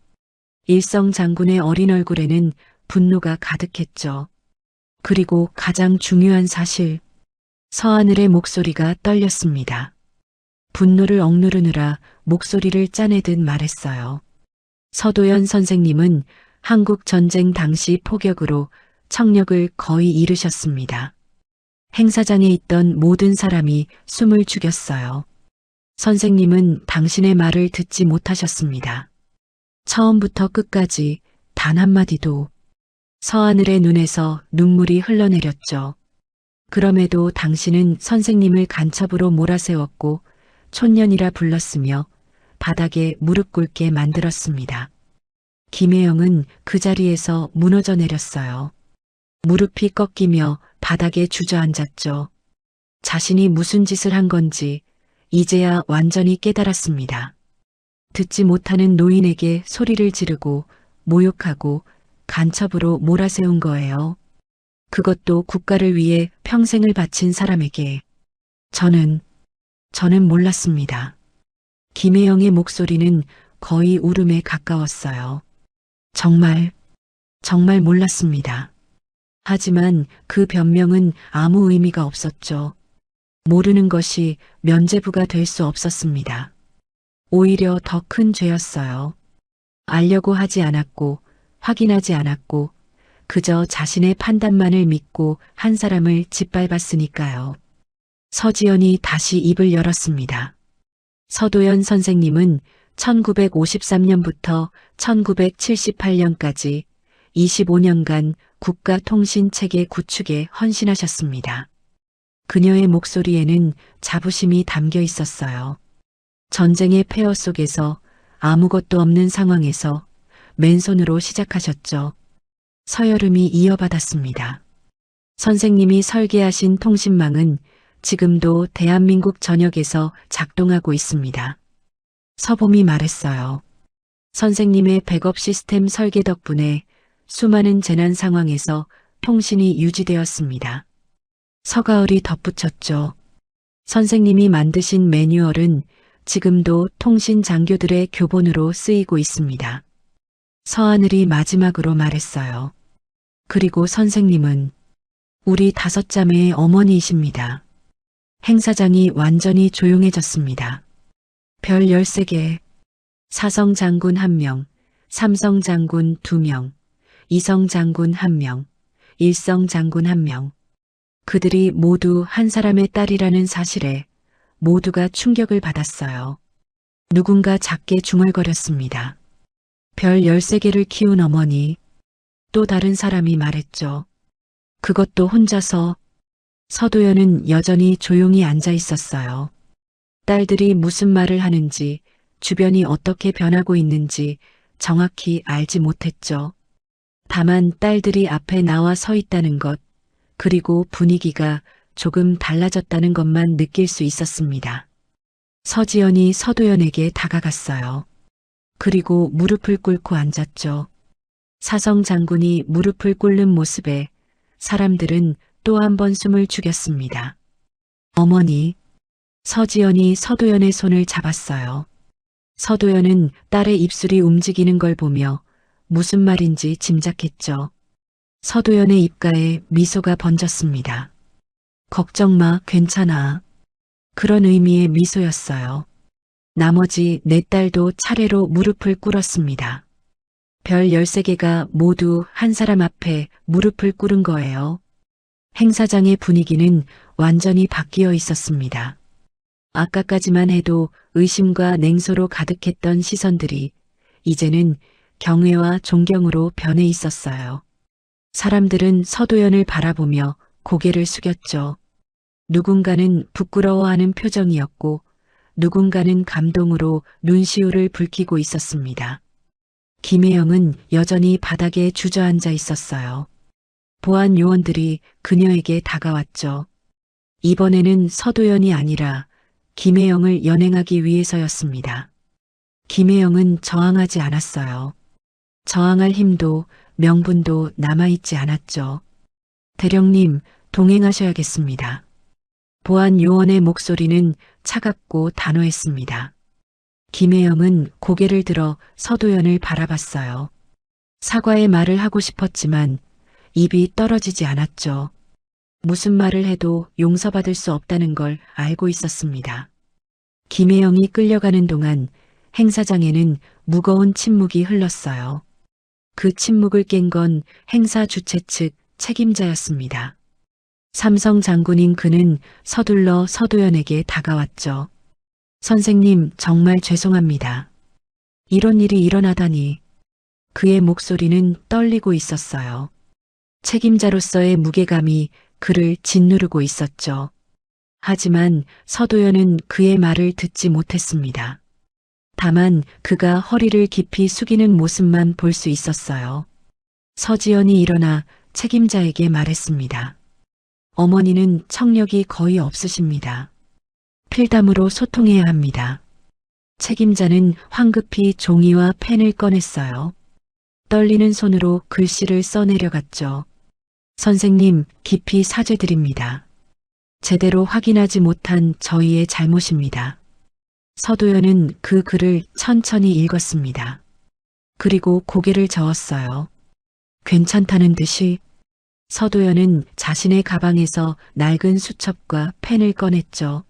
일성 장군의 어린 얼굴에는 분노가 가득했죠. 그리고 가장 중요한 사실, 서하늘의 목소리가 떨렸습니다. 분노를 억누르느라 목소리를 짜내듯 말했어요. 서도연 선생님은 한국 전쟁 당시 포격으로 청력을 거의 잃으셨습니다. 행사장에 있던 모든 사람이 숨을 죽였어요. 선생님은 당신의 말을 듣지 못하셨습니다. 처음부터 끝까지 단 한마디도. 서하늘의 눈에서 눈물이 흘러내렸죠. 그럼에도 당신은 선생님을 간첩으로 몰아세웠고 촌년이라 불렀으며 바닥에 무릎 꿇게 만들었습니다. 김혜영은 그 자리에서 무너져 내렸어요. 무릎이 꺾이며 바닥에 주저앉았죠. 자신이 무슨 짓을 한 건지 이제야 완전히 깨달았습니다. 듣지 못하는 노인에게 소리를 지르고 모욕하고 간첩으로 몰아세운 거예요. 그것도 국가를 위해 평생을 바친 사람에게. 저는 몰랐습니다. 김혜영의 목소리는 거의 울음에 가까웠어요. 정말 몰랐습니다. 하지만 그 변명은 아무 의미가 없었죠. 모르는 것이 면죄부가 될 수 없었습니다. 오히려 더 큰 죄였어요. 알려고 하지 않았고 확인하지 않았고 그저 자신의 판단만을 믿고 한 사람을 짓밟았으니까요. 서지연이 다시 입을 열었습니다. 서도연 선생님은 1953년부터 1978년까지 25년간 국가통신체계 구축에 헌신하셨습니다. 그녀의 목소리에는 자부심이 담겨 있었어요. 전쟁의 폐허 속에서 아무것도 없는 상황에서 맨손으로 시작하셨죠. 서여름이 이어받았습니다. 선생님이 설계하신 통신망은 지금도 대한민국 전역에서 작동하고 있습니다. 서봄이 말했어요. 선생님의 백업 시스템 설계 덕분에 수많은 재난 상황에서 통신이 유지되었습니다. 서가을이 덧붙였죠. 선생님이 만드신 매뉴얼은 지금도 통신 장교들의 교본으로 쓰이고 있습니다. 서하늘이 마지막으로 말했어요. 그리고 선생님은 우리 5자매의 어머니이십니다. 행사장이 완전히 조용해졌습니다. 별 13개, 사성 장군 1명, 삼성 장군 2명, 이성 장군 1명, 일성 장군 1명. 그들이 모두 한 사람의 딸이라는 사실에 모두가 충격을 받았어요. 누군가 작게 중얼거렸습니다. 별 13개를 키운 어머니. 또 다른 사람이 말했죠. 그것도 혼자서. 서도연은 여전히 조용히 앉아 있었어요. 딸들이 무슨 말을 하는지, 주변이 어떻게 변하고 있는지 정확히 알지 못했죠. 다만 딸들이 앞에 나와 서 있다는 것, 그리고 분위기가 조금 달라졌다는 것만 느낄 수 있었습니다. 서지연이 서도연에게 다가갔어요. 그리고 무릎을 꿇고 앉았죠. 사성 장군이 무릎을 꿇는 모습에 사람들은 또 한 번 숨을 죽였습니다. 어머니, 서지연이 서도연의 손을 잡았어요. 서도연은 딸의 입술이 움직이는 걸 보며 무슨 말인지 짐작했죠. 서도연의 입가에 미소가 번졌습니다. 걱정 마, 괜찮아. 그런 의미의 미소였어요. 나머지 네 딸도 차례로 무릎을 꿇었습니다. 별 13개가 모두 한 사람 앞에 무릎을 꿇은 거예요. 행사장의 분위기는 완전히 바뀌어 있었습니다. 아까까지만 해도 의심과 냉소로 가득했던 시선들이 이제는 경외와 존경으로 변해 있었어요. 사람들은 서도연을 바라보며 고개를 숙였죠. 누군가는 부끄러워하는 표정이었고 누군가는 감동으로 눈시울을 붉히고 있었습니다. 김혜영은 여전히 바닥에 주저앉아 있었어요. 보안 요원들이 그녀에게 다가왔죠. 이번에는 서도연이 아니라 김혜영을 연행하기 위해서였습니다. 김혜영은 저항하지 않았어요. 저항할 힘도 명분도 남아있지 않았죠. 대령님, 동행하셔야겠습니다. 보안 요원의 목소리는 차갑고 단호했습니다. 김혜영은 고개를 들어 서도연을 바라봤어요. 사과의 말을 하고 싶었지만 입이 떨어지지 않았죠. 무슨 말을 해도 용서받을 수 없다는 걸 알고 있었습니다. 김혜영이 끌려가는 동안 행사장에는 무거운 침묵이 흘렀어요. 그 침묵을 깬 건 행사 주최 측 책임자였습니다. 삼성 장군인 그는 서둘러 서도연에게 다가왔죠. 선생님, 정말 죄송합니다. 이런 일이 일어나다니. 그의 목소리는 떨리고 있었어요. 책임자로서의 무게감이 그를 짓누르고 있었죠. 하지만 서도연은 그의 말을 듣지 못했습니다. 다만 그가 허리를 깊이 숙이는 모습만 볼 수 있었어요. 서지연이 일어나 책임자에게 말했습니다. 어머니는 청력이 거의 없으십니다. 필담으로 소통해야 합니다. 책임자는 황급히 종이와 펜을 꺼냈어요. 떨리는 손으로 글씨를 써내려갔죠. 선생님, 깊이 사죄드립니다. 제대로 확인하지 못한 저희의 잘못입니다. 서도연은 그 글을 천천히 읽었습니다. 그리고 고개를 저었어요. 괜찮다는 듯이. 서도연은 자신의 가방에서 낡은 수첩과 펜을 꺼냈죠.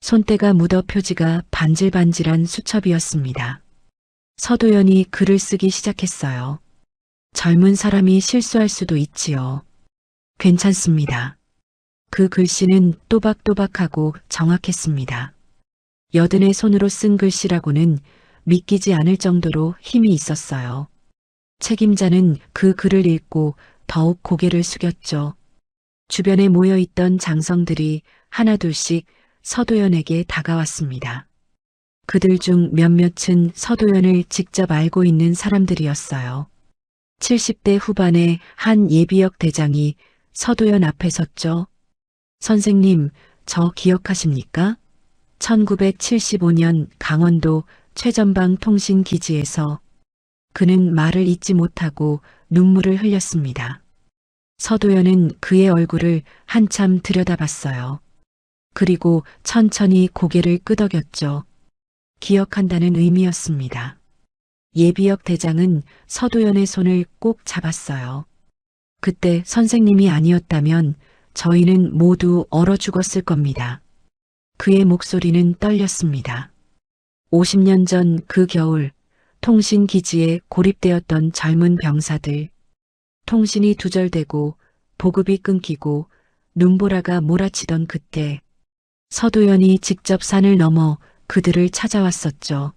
손때가 묻어 표지가 반질반질한 수첩이었습니다. 서도연이 글을 쓰기 시작했어요. 젊은 사람이 실수할 수도 있지요. 괜찮습니다. 그 글씨는 또박또박하고 정확했습니다. 여든의 손으로 쓴 글씨라고는 믿기지 않을 정도로 힘이 있었어요. 책임자는 그 글을 읽고 더욱 고개를 숙였죠. 주변에 모여있던 장성들이 하나둘씩 서도연에게 다가왔습니다. 그들 중 몇몇은 서도연을 직접 알고 있는 사람들이었어요. 70대 후반의 한 예비역 대장이 서도연 앞에 섰죠. 선생님, 저 기억하십니까? 1975년 강원도 최전방 통신기지에서. 그는 말을 잇지 못하고 눈물을 흘렸습니다. 서도연은 그의 얼굴을 한참 들여다봤어요. 그리고 천천히 고개를 끄덕였죠. 기억한다는 의미였습니다. 예비역 대장은 서도연의 손을 꼭 잡았어요. 그때 선생님이 아니었다면 저희는 모두 얼어 죽었을 겁니다. 그의 목소리는 떨렸습니다. 50년 전 그 겨울, 통신기지에 고립되었던 젊은 병사들. 통신이 두절되고 보급이 끊기고 눈보라가 몰아치던 그때 서도연이 직접 산을 넘어 그들을 찾아왔었죠.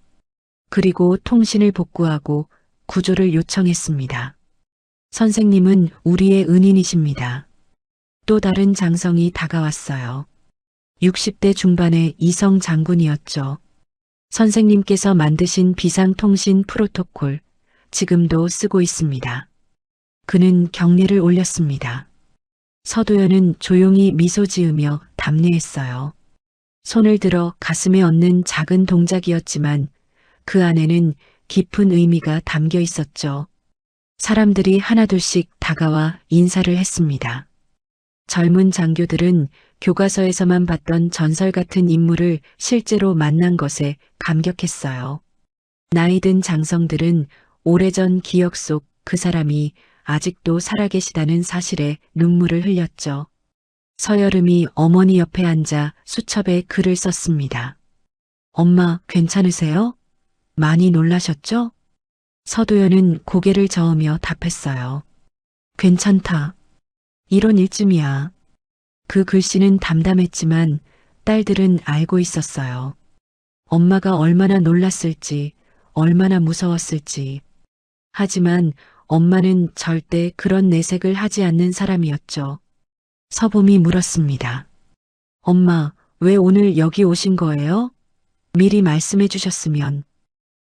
그리고 통신을 복구하고 구조를 요청했습니다. 선생님은 우리의 은인이십니다. 또 다른 장성이 다가왔어요. 60대 중반의 이성 장군이었죠. 선생님께서 만드신 비상통신 프로토콜, 지금도 쓰고 있습니다. 그는 경례를 올렸습니다. 서도연은 조용히 미소 지으며 답례했어요. 손을 들어 가슴에 얹는 작은 동작이었지만 그 안에는 깊은 의미가 담겨 있었죠. 사람들이 하나둘씩 다가와 인사를 했습니다. 젊은 장교들은 교과서에서만 봤던 전설 같은 인물을 실제로 만난 것에 감격했어요. 나이든 장성들은 오래전 기억 속 그 사람이 아직도 살아계시다는 사실에 눈물을 흘렸죠. 서여름이 어머니 옆에 앉아 수첩에 글을 썼습니다. 엄마, 괜찮으세요? 많이 놀라셨죠? 서도연은 고개를 저으며 답했어요. 괜찮다. 이런 일쯤이야. 그 글씨는 담담했지만 딸들은 알고 있었어요. 엄마가 얼마나 놀랐을지, 얼마나 무서웠을지. 하지만 엄마는 절대 그런 내색을 하지 않는 사람이었죠. 서봄이 물었습니다. 엄마, 왜 오늘 여기 오신 거예요? 미리 말씀해 주셨으면.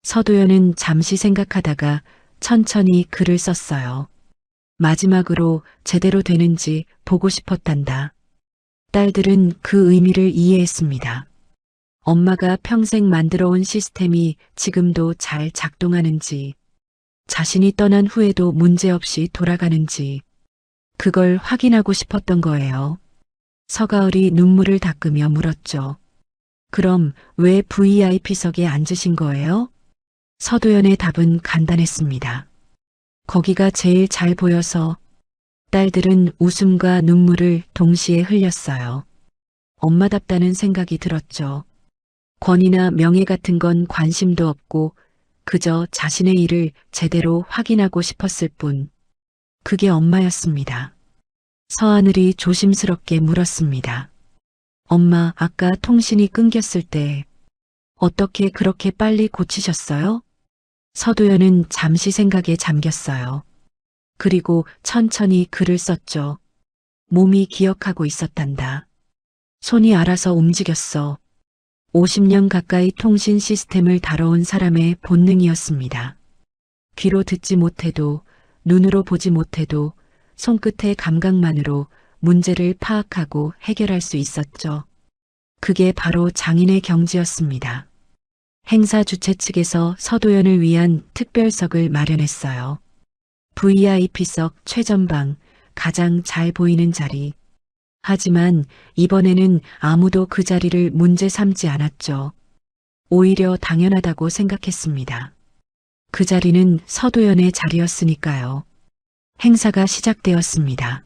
서도연은 잠시 생각하다가 천천히 글을 썼어요. 마지막으로 제대로 되는지 보고 싶었단다. 딸들은 그 의미를 이해했습니다. 엄마가 평생 만들어온 시스템이 지금도 잘 작동하는지, 자신이 떠난 후에도 문제없이 돌아가는지, 그걸 확인하고 싶었던 거예요. 서가을이 눈물을 닦으며 물었죠. 그럼 왜 VIP석에 앉으신 거예요? 서도연의 답은 간단했습니다. 거기가 제일 잘 보여서. 딸들은 웃음과 눈물을 동시에 흘렸어요. 엄마답다는 생각이 들었죠. 권위나 명예 같은 건 관심도 없고 그저 자신의 일을 제대로 확인하고 싶었을 뿐. 그게 엄마였습니다. 서하늘이 조심스럽게 물었습니다. 엄마, 아까 통신이 끊겼을 때 어떻게 그렇게 빨리 고치셨어요? 서도연은 잠시 생각에 잠겼어요. 그리고 천천히 글을 썼죠. 몸이 기억하고 있었단다. 손이 알아서 움직였어. 50년 가까이 통신 시스템을 다뤄온 사람의 본능이었습니다. 귀로 듣지 못해도, 눈으로 보지 못해도 손끝의 감각만으로 문제를 파악하고 해결할 수 있었죠. 그게 바로 장인의 경지였습니다. 행사 주최 측에서 서도연을 위한 특별석을 마련했어요. VIP석 최전방, 가장 잘 보이는 자리. 하지만 이번에는 아무도 그 자리를 문제 삼지 않았죠. 오히려 당연하다고 생각했습니다. 그 자리는 서도연의 자리였으니까요. 행사가 시작되었습니다.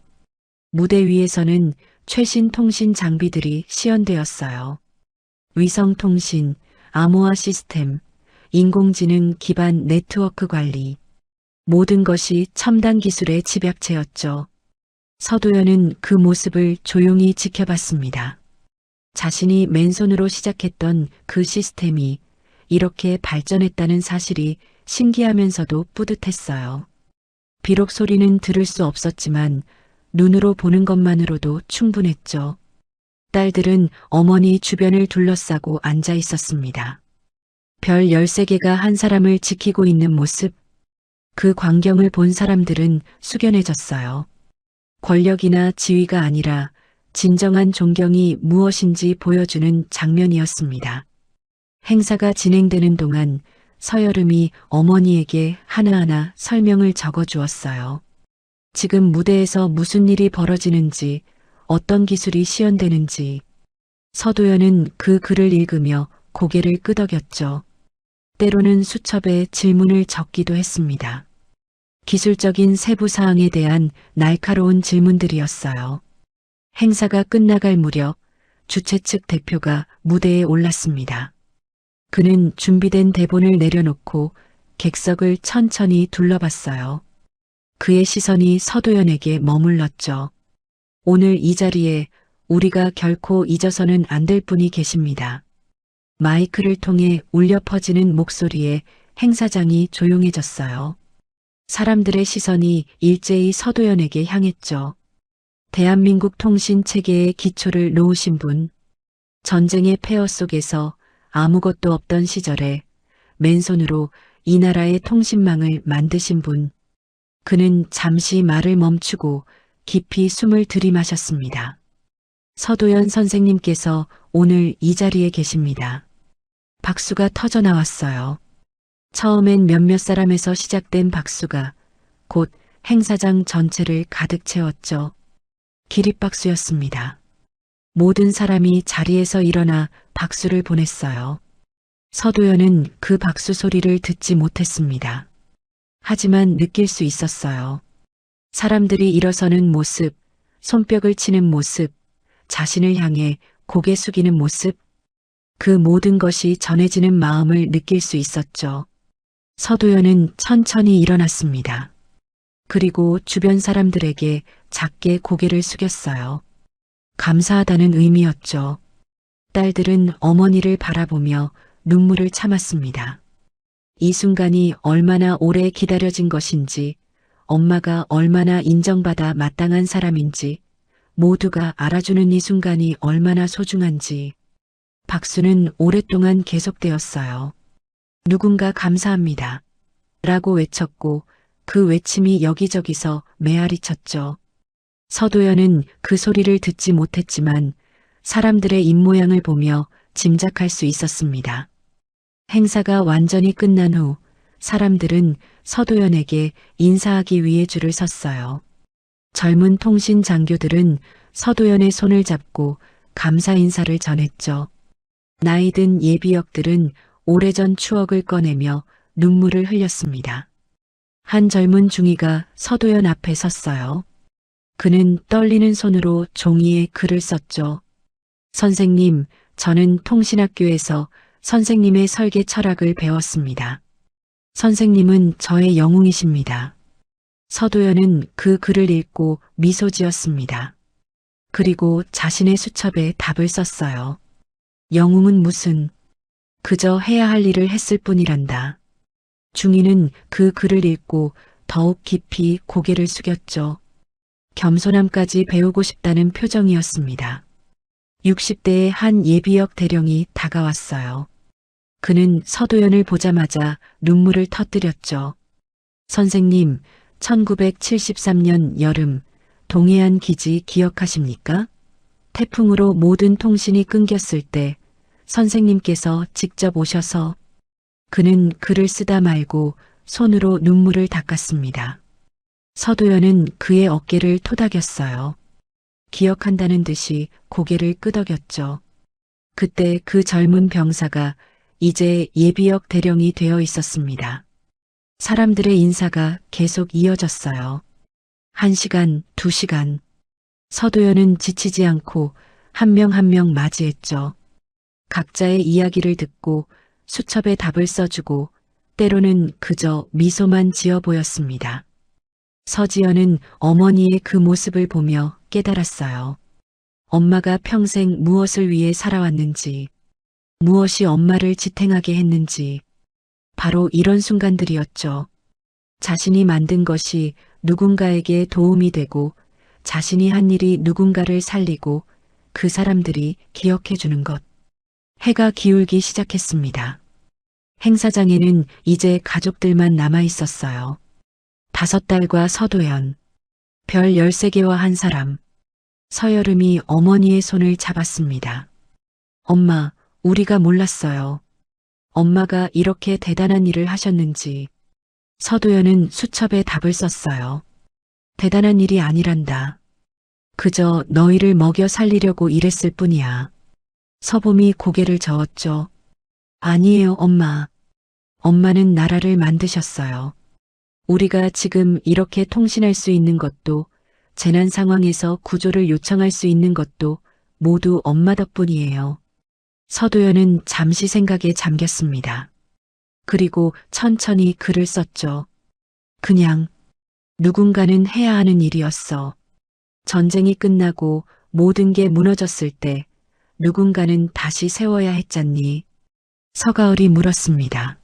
무대 위에서는 최신 통신 장비들이 시연되었어요. 위성통신, 암호화 시스템, 인공지능 기반 네트워크 관리. 모든 것이 첨단 기술의 집약체였죠. 서도연은 그 모습을 조용히 지켜봤습니다. 자신이 맨손으로 시작했던 그 시스템이 이렇게 발전했다는 사실이 신기하면서도 뿌듯했어요. 비록 소리는 들을 수 없었지만 눈으로 보는 것만으로도 충분했죠. 딸들은 어머니 주변을 둘러싸고 앉아 있었습니다. 별 13개가 한 사람을 지키고 있는 모습, 그 광경을 본 사람들은 숙연해졌어요. 권력이나 지위가 아니라 진정한 존경이 무엇인지 보여주는 장면이었습니다. 행사가 진행되는 동안 서여름이 어머니에게 하나하나 설명을 적어주었어요. 지금 무대에서 무슨 일이 벌어지는지, 어떤 기술이 시연되는지. 서도연은 그 글을 읽으며 고개를 끄덕였죠. 때로는 수첩에 질문을 적기도 했습니다. 기술적인 세부 사항에 대한 날카로운 질문들이었어요. 행사가 끝나갈 무렵 주최 측 대표가 무대에 올랐습니다. 그는 준비된 대본을 내려놓고 객석을 천천히 둘러봤어요. 그의 시선이 서도연에게 머물렀죠. 오늘 이 자리에 우리가 결코 잊어서는 안 될 분이 계십니다. 마이크를 통해 울려 퍼지는 목소리에 행사장이 조용해졌어요. 사람들의 시선이 일제히 서도연에게 향했죠. 대한민국 통신 체계의 기초를 놓으신 분, 전쟁의 폐허 속에서 아무것도 없던 시절에 맨손으로 이 나라의 통신망을 만드신 분, 그는 잠시 말을 멈추고 깊이 숨을 들이마셨습니다. 서도연 선생님께서 오늘 이 자리에 계십니다. 박수가 터져 나왔어요. 처음엔 몇몇 사람에서 시작된 박수가 곧 행사장 전체를 가득 채웠죠. 기립박수였습니다. 모든 사람이 자리에서 일어나 박수를 보냈어요. 서도연은 그 박수 소리를 듣지 못했습니다. 하지만 느낄 수 있었어요. 사람들이 일어서는 모습, 손뼉을 치는 모습, 자신을 향해 고개 숙이는 모습, 그 모든 것이 전해지는 마음을 느낄 수 있었죠. 서도연은 천천히 일어났습니다. 그리고 주변 사람들에게 작게 고개를 숙였어요. 감사하다는 의미였죠. 딸들은 어머니를 바라보며 눈물을 참았습니다. 이 순간이 얼마나 오래 기다려진 것인지, 엄마가 얼마나 인정받아 마땅한 사람인지, 모두가 알아주는 이 순간이 얼마나 소중한지. 박수는 오랫동안 계속되었어요. 누군가 감사합니다. 라고 외쳤고 그 외침이 여기저기서 메아리 쳤죠. 서도연은 그 소리를 듣지 못했지만 사람들의 입모양을 보며 짐작할 수 있었습니다. 행사가 완전히 끝난 후 사람들은 서도연에게 인사하기 위해 줄을 섰어요. 젊은 통신 장교들은 서도연의 손을 잡고 감사 인사를 전했죠. 나이든 예비역들은 오래전 추억을 꺼내며 눈물을 흘렸습니다. 한 젊은 중위가 서도연 앞에 섰어요. 그는 떨리는 손으로 종이에 글을 썼죠. 선생님, 저는 통신학교에서 선생님의 설계 철학을 배웠습니다. 선생님은 저의 영웅이십니다. 서도연은 그 글을 읽고 미소 지었습니다. 그리고 자신의 수첩에 답을 썼어요. 영웅은 무슨, 그저 해야 할 일을 했을 뿐이란다. 중위는 그 글을 읽고 더욱 깊이 고개를 숙였죠. 겸손함까지 배우고 싶다는 표정이었습니다. 60대의 한 예비역 대령이 다가왔어요. 그는 서도연을 보자마자 눈물을 터뜨렸죠. 선생님, 1973년 여름 동해안 기지 기억하십니까? 태풍으로 모든 통신이 끊겼을 때 선생님께서 직접 오셔서. 그는 글을 쓰다 말고 손으로 눈물을 닦았습니다. 서도연은 그의 어깨를 토닥였어요. 기억한다는 듯이 고개를 끄덕였죠. 그때 그 젊은 병사가 이제 예비역 대령이 되어 있었습니다. 사람들의 인사가 계속 이어졌어요. 1시간, 2시간. 서도연은 지치지 않고 한 명 한 명 맞이했죠. 각자의 이야기를 듣고 수첩에 답을 써주고 때로는 그저 미소만 지어 보였습니다. 서지연은 어머니의 그 모습을 보며 깨달았어요. 엄마가 평생 무엇을 위해 살아왔는지, 무엇이 엄마를 지탱하게 했는지, 바로 이런 순간들이었죠. 자신이 만든 것이 누군가에게 도움이 되고 자신이 한 일이 누군가를 살리고 그 사람들이 기억해 주는 것. 해가 기울기 시작했습니다. 행사장에는 이제 가족들만 남아 있었어요. 5딸과 서도연, 별 13개와 한 사람. 서여름이 어머니의 손을 잡았습니다. 엄마, 우리가 몰랐어요. 엄마가 이렇게 대단한 일을 하셨는지. 서도연은 수첩에 답을 썼어요. 대단한 일이 아니란다. 그저 너희를 먹여 살리려고 일했을 뿐이야. 서봄이 고개를 저었죠. 아니에요, 엄마. 엄마는 나라를 만드셨어요. 우리가 지금 이렇게 통신할 수 있는 것도, 재난 상황에서 구조를 요청할 수 있는 것도 모두 엄마 덕분이에요. 서도연은 잠시 생각에 잠겼습니다. 그리고 천천히 글을 썼죠. 그냥 누군가는 해야 하는 일이었어. 전쟁이 끝나고 모든 게 무너졌을 때 누군가는 다시 세워야 했잖니. 서가을이 물었습니다.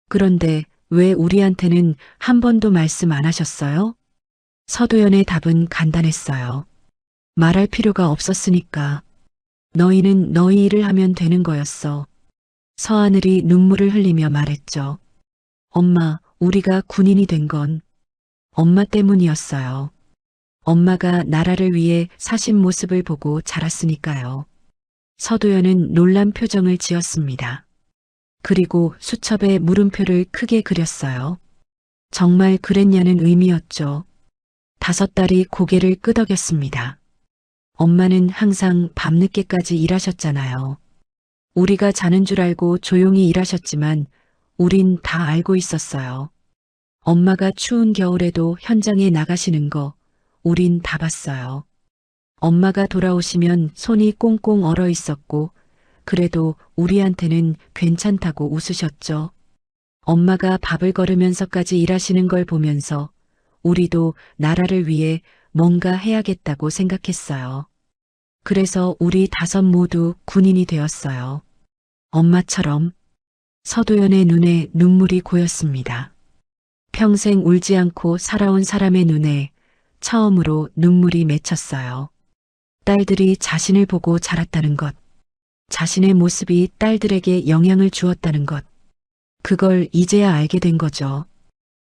그런데 왜 우리한테는 한 번도 말씀 안 하셨어요? 서도연의 답은 간단했어요. 말할 필요가 없었으니까. 너희는 너희 일을 하면 되는 거였어. 서하늘이 눈물을 흘리며 말했죠. 엄마, 우리가 군인이 된 건 엄마 때문이었어요. 엄마가 나라를 위해 사신 모습을 보고 자랐으니까요. 서도연은 놀란 표정을 지었습니다. 그리고 수첩에 물음표를 크게 그렸어요. 정말 그랬냐는 의미였죠. 5달이 고개를 끄덕였습니다. 엄마는 항상 밤늦게까지 일하셨잖아요. 우리가 자는 줄 알고 조용히 일하셨지만 우린 다 알고 있었어요. 엄마가 추운 겨울에도 현장에 나가시는 거 우린 다 봤어요. 엄마가 돌아오시면 손이 꽁꽁 얼어 있었고 그래도 우리한테는 괜찮다고 웃으셨죠. 엄마가 밥을 걸으면서까지 일하시는 걸 보면서 우리도 나라를 위해 뭔가 해야겠다고 생각했어요. 그래서 우리 5 모두 군인이 되었어요. 엄마처럼. 서도연의 눈에 눈물이 고였습니다. 평생 울지 않고 살아온 사람의 눈에 처음으로 눈물이 맺혔어요. 딸들이 자신을 보고 자랐다는 것, 자신의 모습이 딸들에게 영향을 주었다는 것, 그걸 이제야 알게 된 거죠.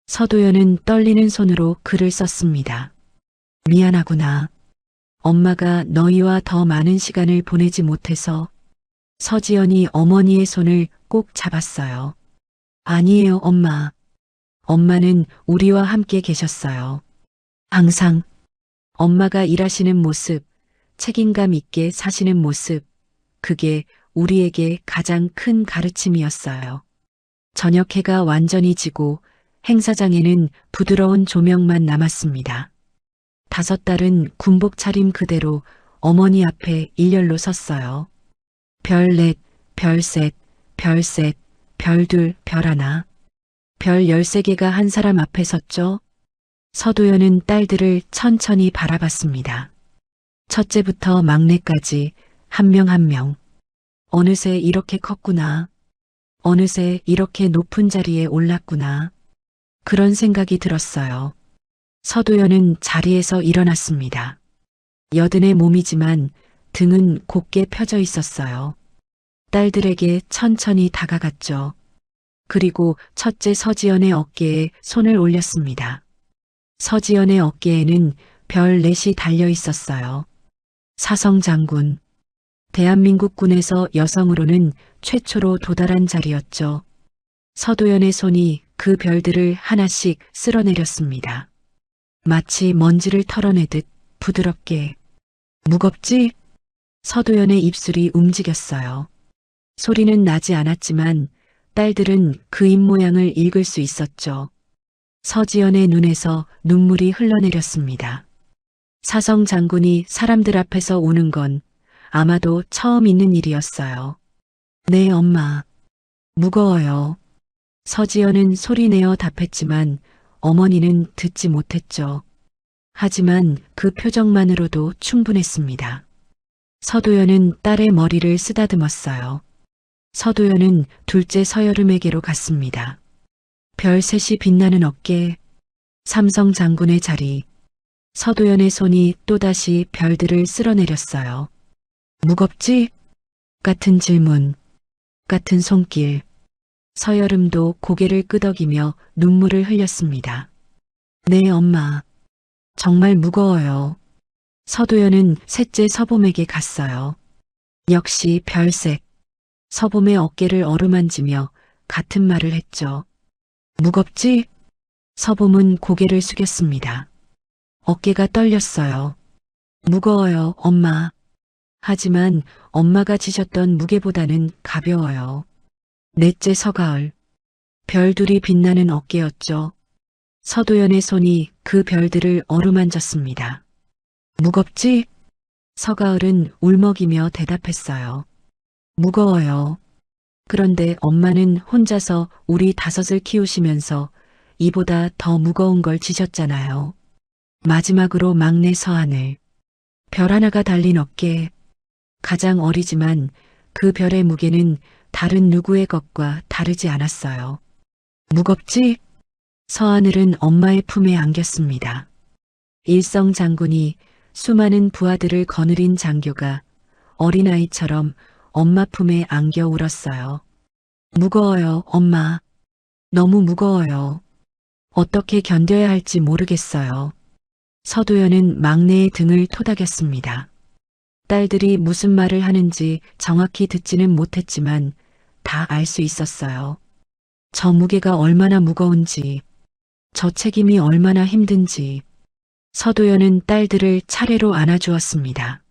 서도연은 떨리는 손으로 글을 썼습니다. 미안하구나. 엄마가 너희와 더 많은 시간을 보내지 못해서. 서지연이 어머니의 손을 꼭 잡았어요. 아니에요, 엄마. 엄마는 우리와 함께 계셨어요. 항상. 엄마가 일하시는 모습, 책임감 있게 사시는 모습, 그게 우리에게 가장 큰 가르침이었어요. 저녁 해가 완전히 지고 행사장에는 부드러운 조명만 남았습니다. 5달은 군복 차림 그대로 어머니 앞에 일렬로 섰어요. 별 4, 별 3, 별 3, 별 2, 별 1. 별 13개가 한 사람 앞에 섰죠. 서도연은 딸들을 천천히 바라봤습니다. 첫째부터 막내까지 한 명 한 명. 어느새 이렇게 컸구나. 어느새 이렇게 높은 자리에 올랐구나. 그런 생각이 들었어요. 서도연은 자리에서 일어났습니다. 여든의 몸이지만 등은 곧게 펴져 있었어요. 딸들에게 천천히 다가갔죠. 그리고 첫째 서지연의 어깨에 손을 올렸습니다. 서지연의 어깨에는 별 4이 달려 있었어요. 사성 장군. 대한민국 군에서 여성으로는 최초로 도달한 자리였죠. 서도연의 손이 그 별들을 하나씩 쓸어내렸습니다. 마치 먼지를 털어내듯 부드럽게. 무겁지? 서도연의 입술이 움직였어요. 소리는 나지 않았지만 딸들은 그 입모양을 읽을 수 있었죠. 서지연의 눈에서 눈물이 흘러내렸습니다. 사성 장군이 사람들 앞에서 우는 건 아마도 처음 있는 일이었어요. 네, 엄마. 무거워요. 서지연은 소리내어 답했지만 어머니는 듣지 못했죠. 하지만 그 표정만으로도 충분했습니다. 서도연은 딸의 머리를 쓰다듬었어요. 서도연은 둘째 서여름에게로 갔습니다. 별 3이 빛나는 어깨, 삼성 장군의 자리. 서도연의 손이 또다시 별들을 쓸어내렸어요. 무겁지? 같은 질문, 같은 손길. 서여름도 고개를 끄덕이며 눈물을 흘렸습니다. 네, 엄마. 정말 무거워요. 서도연은 셋째 서봄에게 갔어요. 역시 별색. 서봄의 어깨를 어루만지며 같은 말을 했죠. 무겁지? 서봄은 고개를 숙였습니다. 어깨가 떨렸어요. 무거워요, 엄마. 하지만 엄마가 지셨던 무게보다는 가벼워요. 넷째 서가을. 별들이 빛나는 어깨였죠. 서도연의 손이 그 별들을 어루만졌습니다. 무겁지? 서가을은 울먹이며 대답했어요. 무거워요. 그런데 엄마는 혼자서 우리 5을 키우시면서 이보다 더 무거운 걸 지셨잖아요. 마지막으로 막내 서하늘. 별 하나가 달린 어깨. 가장 어리지만 그 별의 무게는 다른 누구의 것과 다르지 않았어요. 무겁지? 서하늘은 엄마의 품에 안겼습니다. 일성 장군이 수많은 부하들을 거느린 장교가 어린아이처럼 엄마 품에 안겨 울었어요. 무거워요, 엄마. 너무 무거워요. 어떻게 견뎌야 할지 모르겠어요. 서도연은 막내의 등을 토닥였습니다. 딸들이 무슨 말을 하는지 정확히 듣지는 못했지만 다 알 수 있었어요. 저 무게가 얼마나 무거운지, 저 책임이 얼마나 힘든지. 서도연은 딸들을 차례로 안아주었습니다.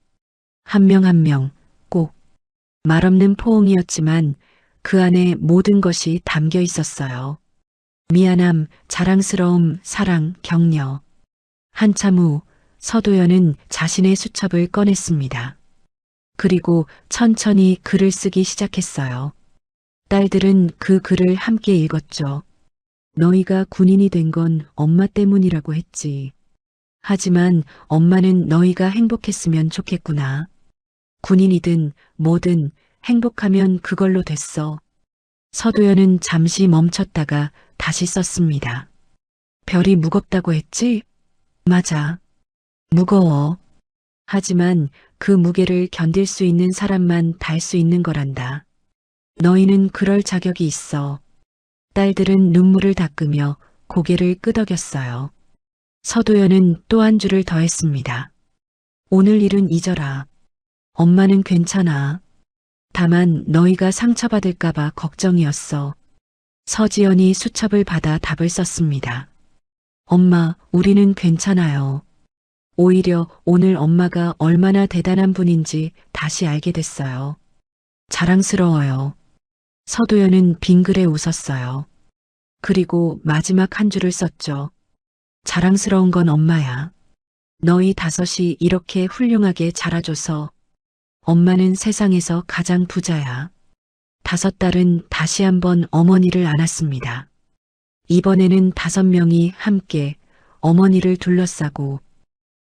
한 명 한 명, 꼭. 말없는 포옹이었지만 그 안에 모든 것이 담겨 있었어요. 미안함, 자랑스러움, 사랑, 격려. 한참 후 서도연은 자신의 수첩을 꺼냈습니다. 그리고 천천히 글을 쓰기 시작했어요. 딸들은 그 글을 함께 읽었죠. 너희가 군인이 된 건 엄마 때문이라고 했지. 하지만 엄마는 너희가 행복했으면 좋겠구나. 군인이든 뭐든 행복하면 그걸로 됐어. 서도연은 잠시 멈췄다가 다시 썼습니다. 별이 무겁다고 했지? 맞아. 무거워. 하지만 그 무게를 견딜 수 있는 사람만 달 수 있는 거란다. 너희는 그럴 자격이 있어. 딸들은 눈물을 닦으며 고개를 끄덕였어요. 서도연은 또 한 줄을 더했습니다. 오늘 일은 잊어라. 엄마는 괜찮아. 다만 너희가 상처받을까봐 걱정이었어. 서지연이 수첩을 받아 답을 썼습니다. 엄마, 우리는 괜찮아요. 오히려 오늘 엄마가 얼마나 대단한 분인지 다시 알게 됐어요. 자랑스러워요. 서도연은 빙그레 웃었어요. 그리고 마지막 한 줄을 썼죠. 자랑스러운 건 엄마야. 너희 다섯이 이렇게 훌륭하게 자라줘서 엄마는 세상에서 가장 부자야. 다섯 딸은 다시 한번 어머니를 안았습니다. 이번에는 5명이 함께 어머니를 둘러싸고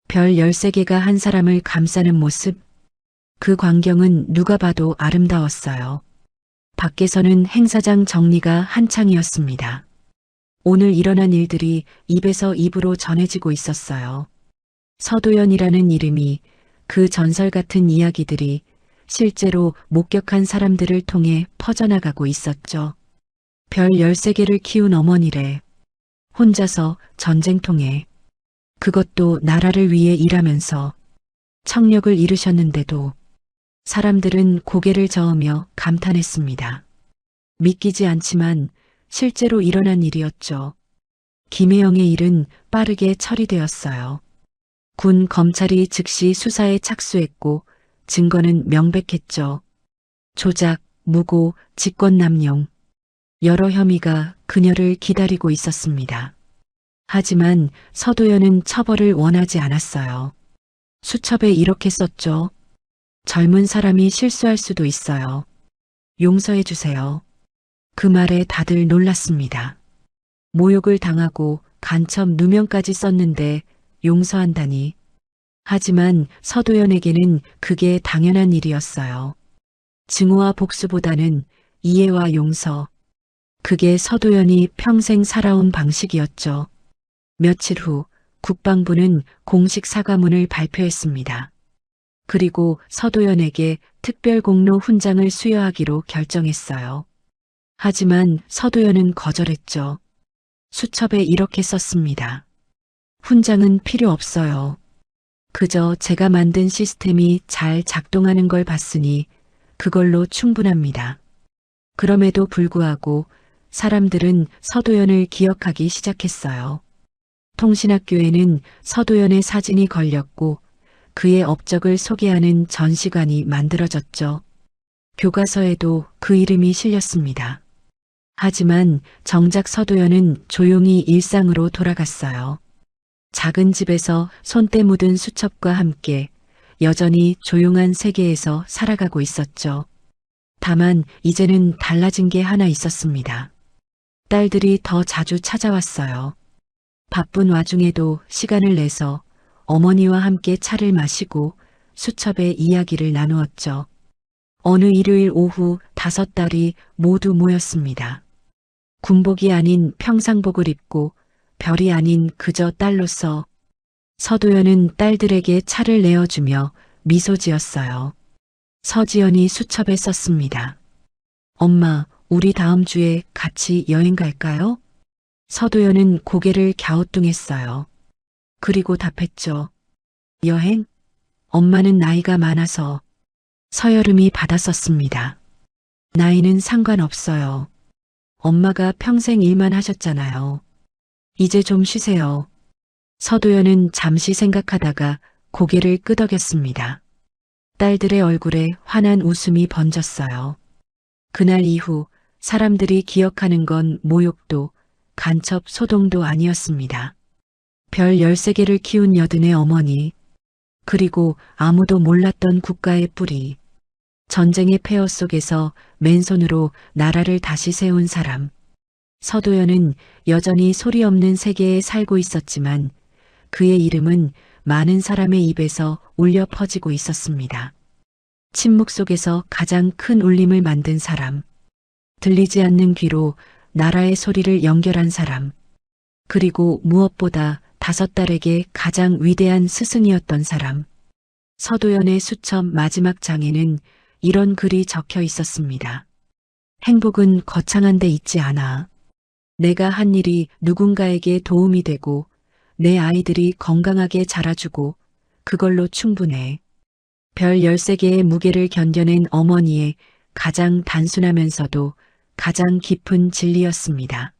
별 13개가 한 사람을 감싸는 모습, 그 광경은 누가 봐도 아름다웠어요. 밖에서는 행사장 정리가 한창이었습니다. 오늘 일어난 일들이 입에서 입으로 전해지고 있었어요. 서도연이라는 이름이, 그 전설 같은 이야기들이 실제로 목격한 사람들을 통해 퍼져나가고 있었죠. 별 13개를 키운 어머니래. 혼자서 전쟁통에. 그것도 나라를 위해 일하면서 청력을 잃으셨는데도 사람들은 고개를 저으며 감탄했습니다. 믿기지 않지만 실제로 일어난 일이었죠. 김혜영의 일은 빠르게 처리되었어요. 군 검찰이 즉시 수사에 착수했고 증거는 명백했죠. 조작, 무고, 직권남용. 여러 혐의가 그녀를 기다리고 있었습니다. 하지만 서도연은 처벌을 원하지 않았어요. 수첩에 이렇게 썼죠. 젊은 사람이 실수할 수도 있어요. 용서해 주세요. 그 말에 다들 놀랐습니다. 모욕을 당하고 간첩 누명까지 썼는데 용서한다니. 하지만 서도연에게는 그게 당연한 일이었어요. 증오와 복수보다는 이해와 용서. 그게 서도연이 평생 살아온 방식이었죠. 며칠 후 국방부는 공식 사과문을 발표했습니다. 그리고 서도연에게 특별공로 훈장을 수여하기로 결정했어요. 하지만 서도연은 거절했죠. 수첩에 이렇게 썼습니다. 훈장은 필요 없어요. 그저 제가 만든 시스템이 잘 작동하는 걸 봤으니 그걸로 충분합니다. 그럼에도 불구하고 사람들은 서도연을 기억하기 시작했어요. 통신학교에는 서도연의 사진이 걸렸고 그의 업적을 소개하는 전시관이 만들어졌죠. 교과서에도 그 이름이 실렸습니다. 하지만 정작 서도연은 조용히 일상으로 돌아갔어요. 작은 집에서 손때 묻은 수첩과 함께 여전히 조용한 세계에서 살아가고 있었죠. 다만 이제는 달라진 게 하나 있었습니다. 딸들이 더 자주 찾아왔어요. 바쁜 와중에도 시간을 내서 어머니와 함께 차를 마시고 수첩의 이야기를 나누었죠. 어느 일요일 오후 5딸이 모두 모였습니다. 군복이 아닌 평상복을 입고 별이 아닌 그저 딸로서 서도연은 딸들에게 차를 내어주며 미소 지었어요. 서지연이 수첩에 썼습니다. 엄마, 우리 다음 주에 같이 여행 갈까요? 서도연은 고개를 갸우뚱했어요. 그리고 답했죠. 여행? 엄마는 나이가 많아서. 서여름이 받았었습니다. 나이는 상관없어요. 엄마가 평생 일만 하셨잖아요. 이제 좀 쉬세요. 서도연은 잠시 생각하다가 고개를 끄덕였습니다. 딸들의 얼굴에 환한 웃음이 번졌어요. 그날 이후 사람들이 기억하는 건 모욕도 간첩 소동도 아니었습니다. 별 13개를 키운 여든의 어머니, 그리고 아무도 몰랐던 국가의 뿌리, 전쟁의 폐허 속에서 맨손으로 나라를 다시 세운 사람. 서도연은 여전히 소리 없는 세계에 살고 있었지만 그의 이름은 많은 사람의 입에서 울려 퍼지고 있었습니다. 침묵 속에서 가장 큰 울림을 만든 사람, 들리지 않는 귀로 나라의 소리를 연결한 사람, 그리고 무엇보다 5딸에게 가장 위대한 스승이었던 사람. 서도연의 수첩 마지막 장에는 이런 글이 적혀 있었습니다. 행복은 거창한 데 있지 않아. 내가 한 일이 누군가에게 도움이 되고 내 아이들이 건강하게 자라주고 그걸로 충분해. 별 13개의 무게를 견뎌낸 어머니의 가장 단순하면서도 가장 깊은 진리였습니다.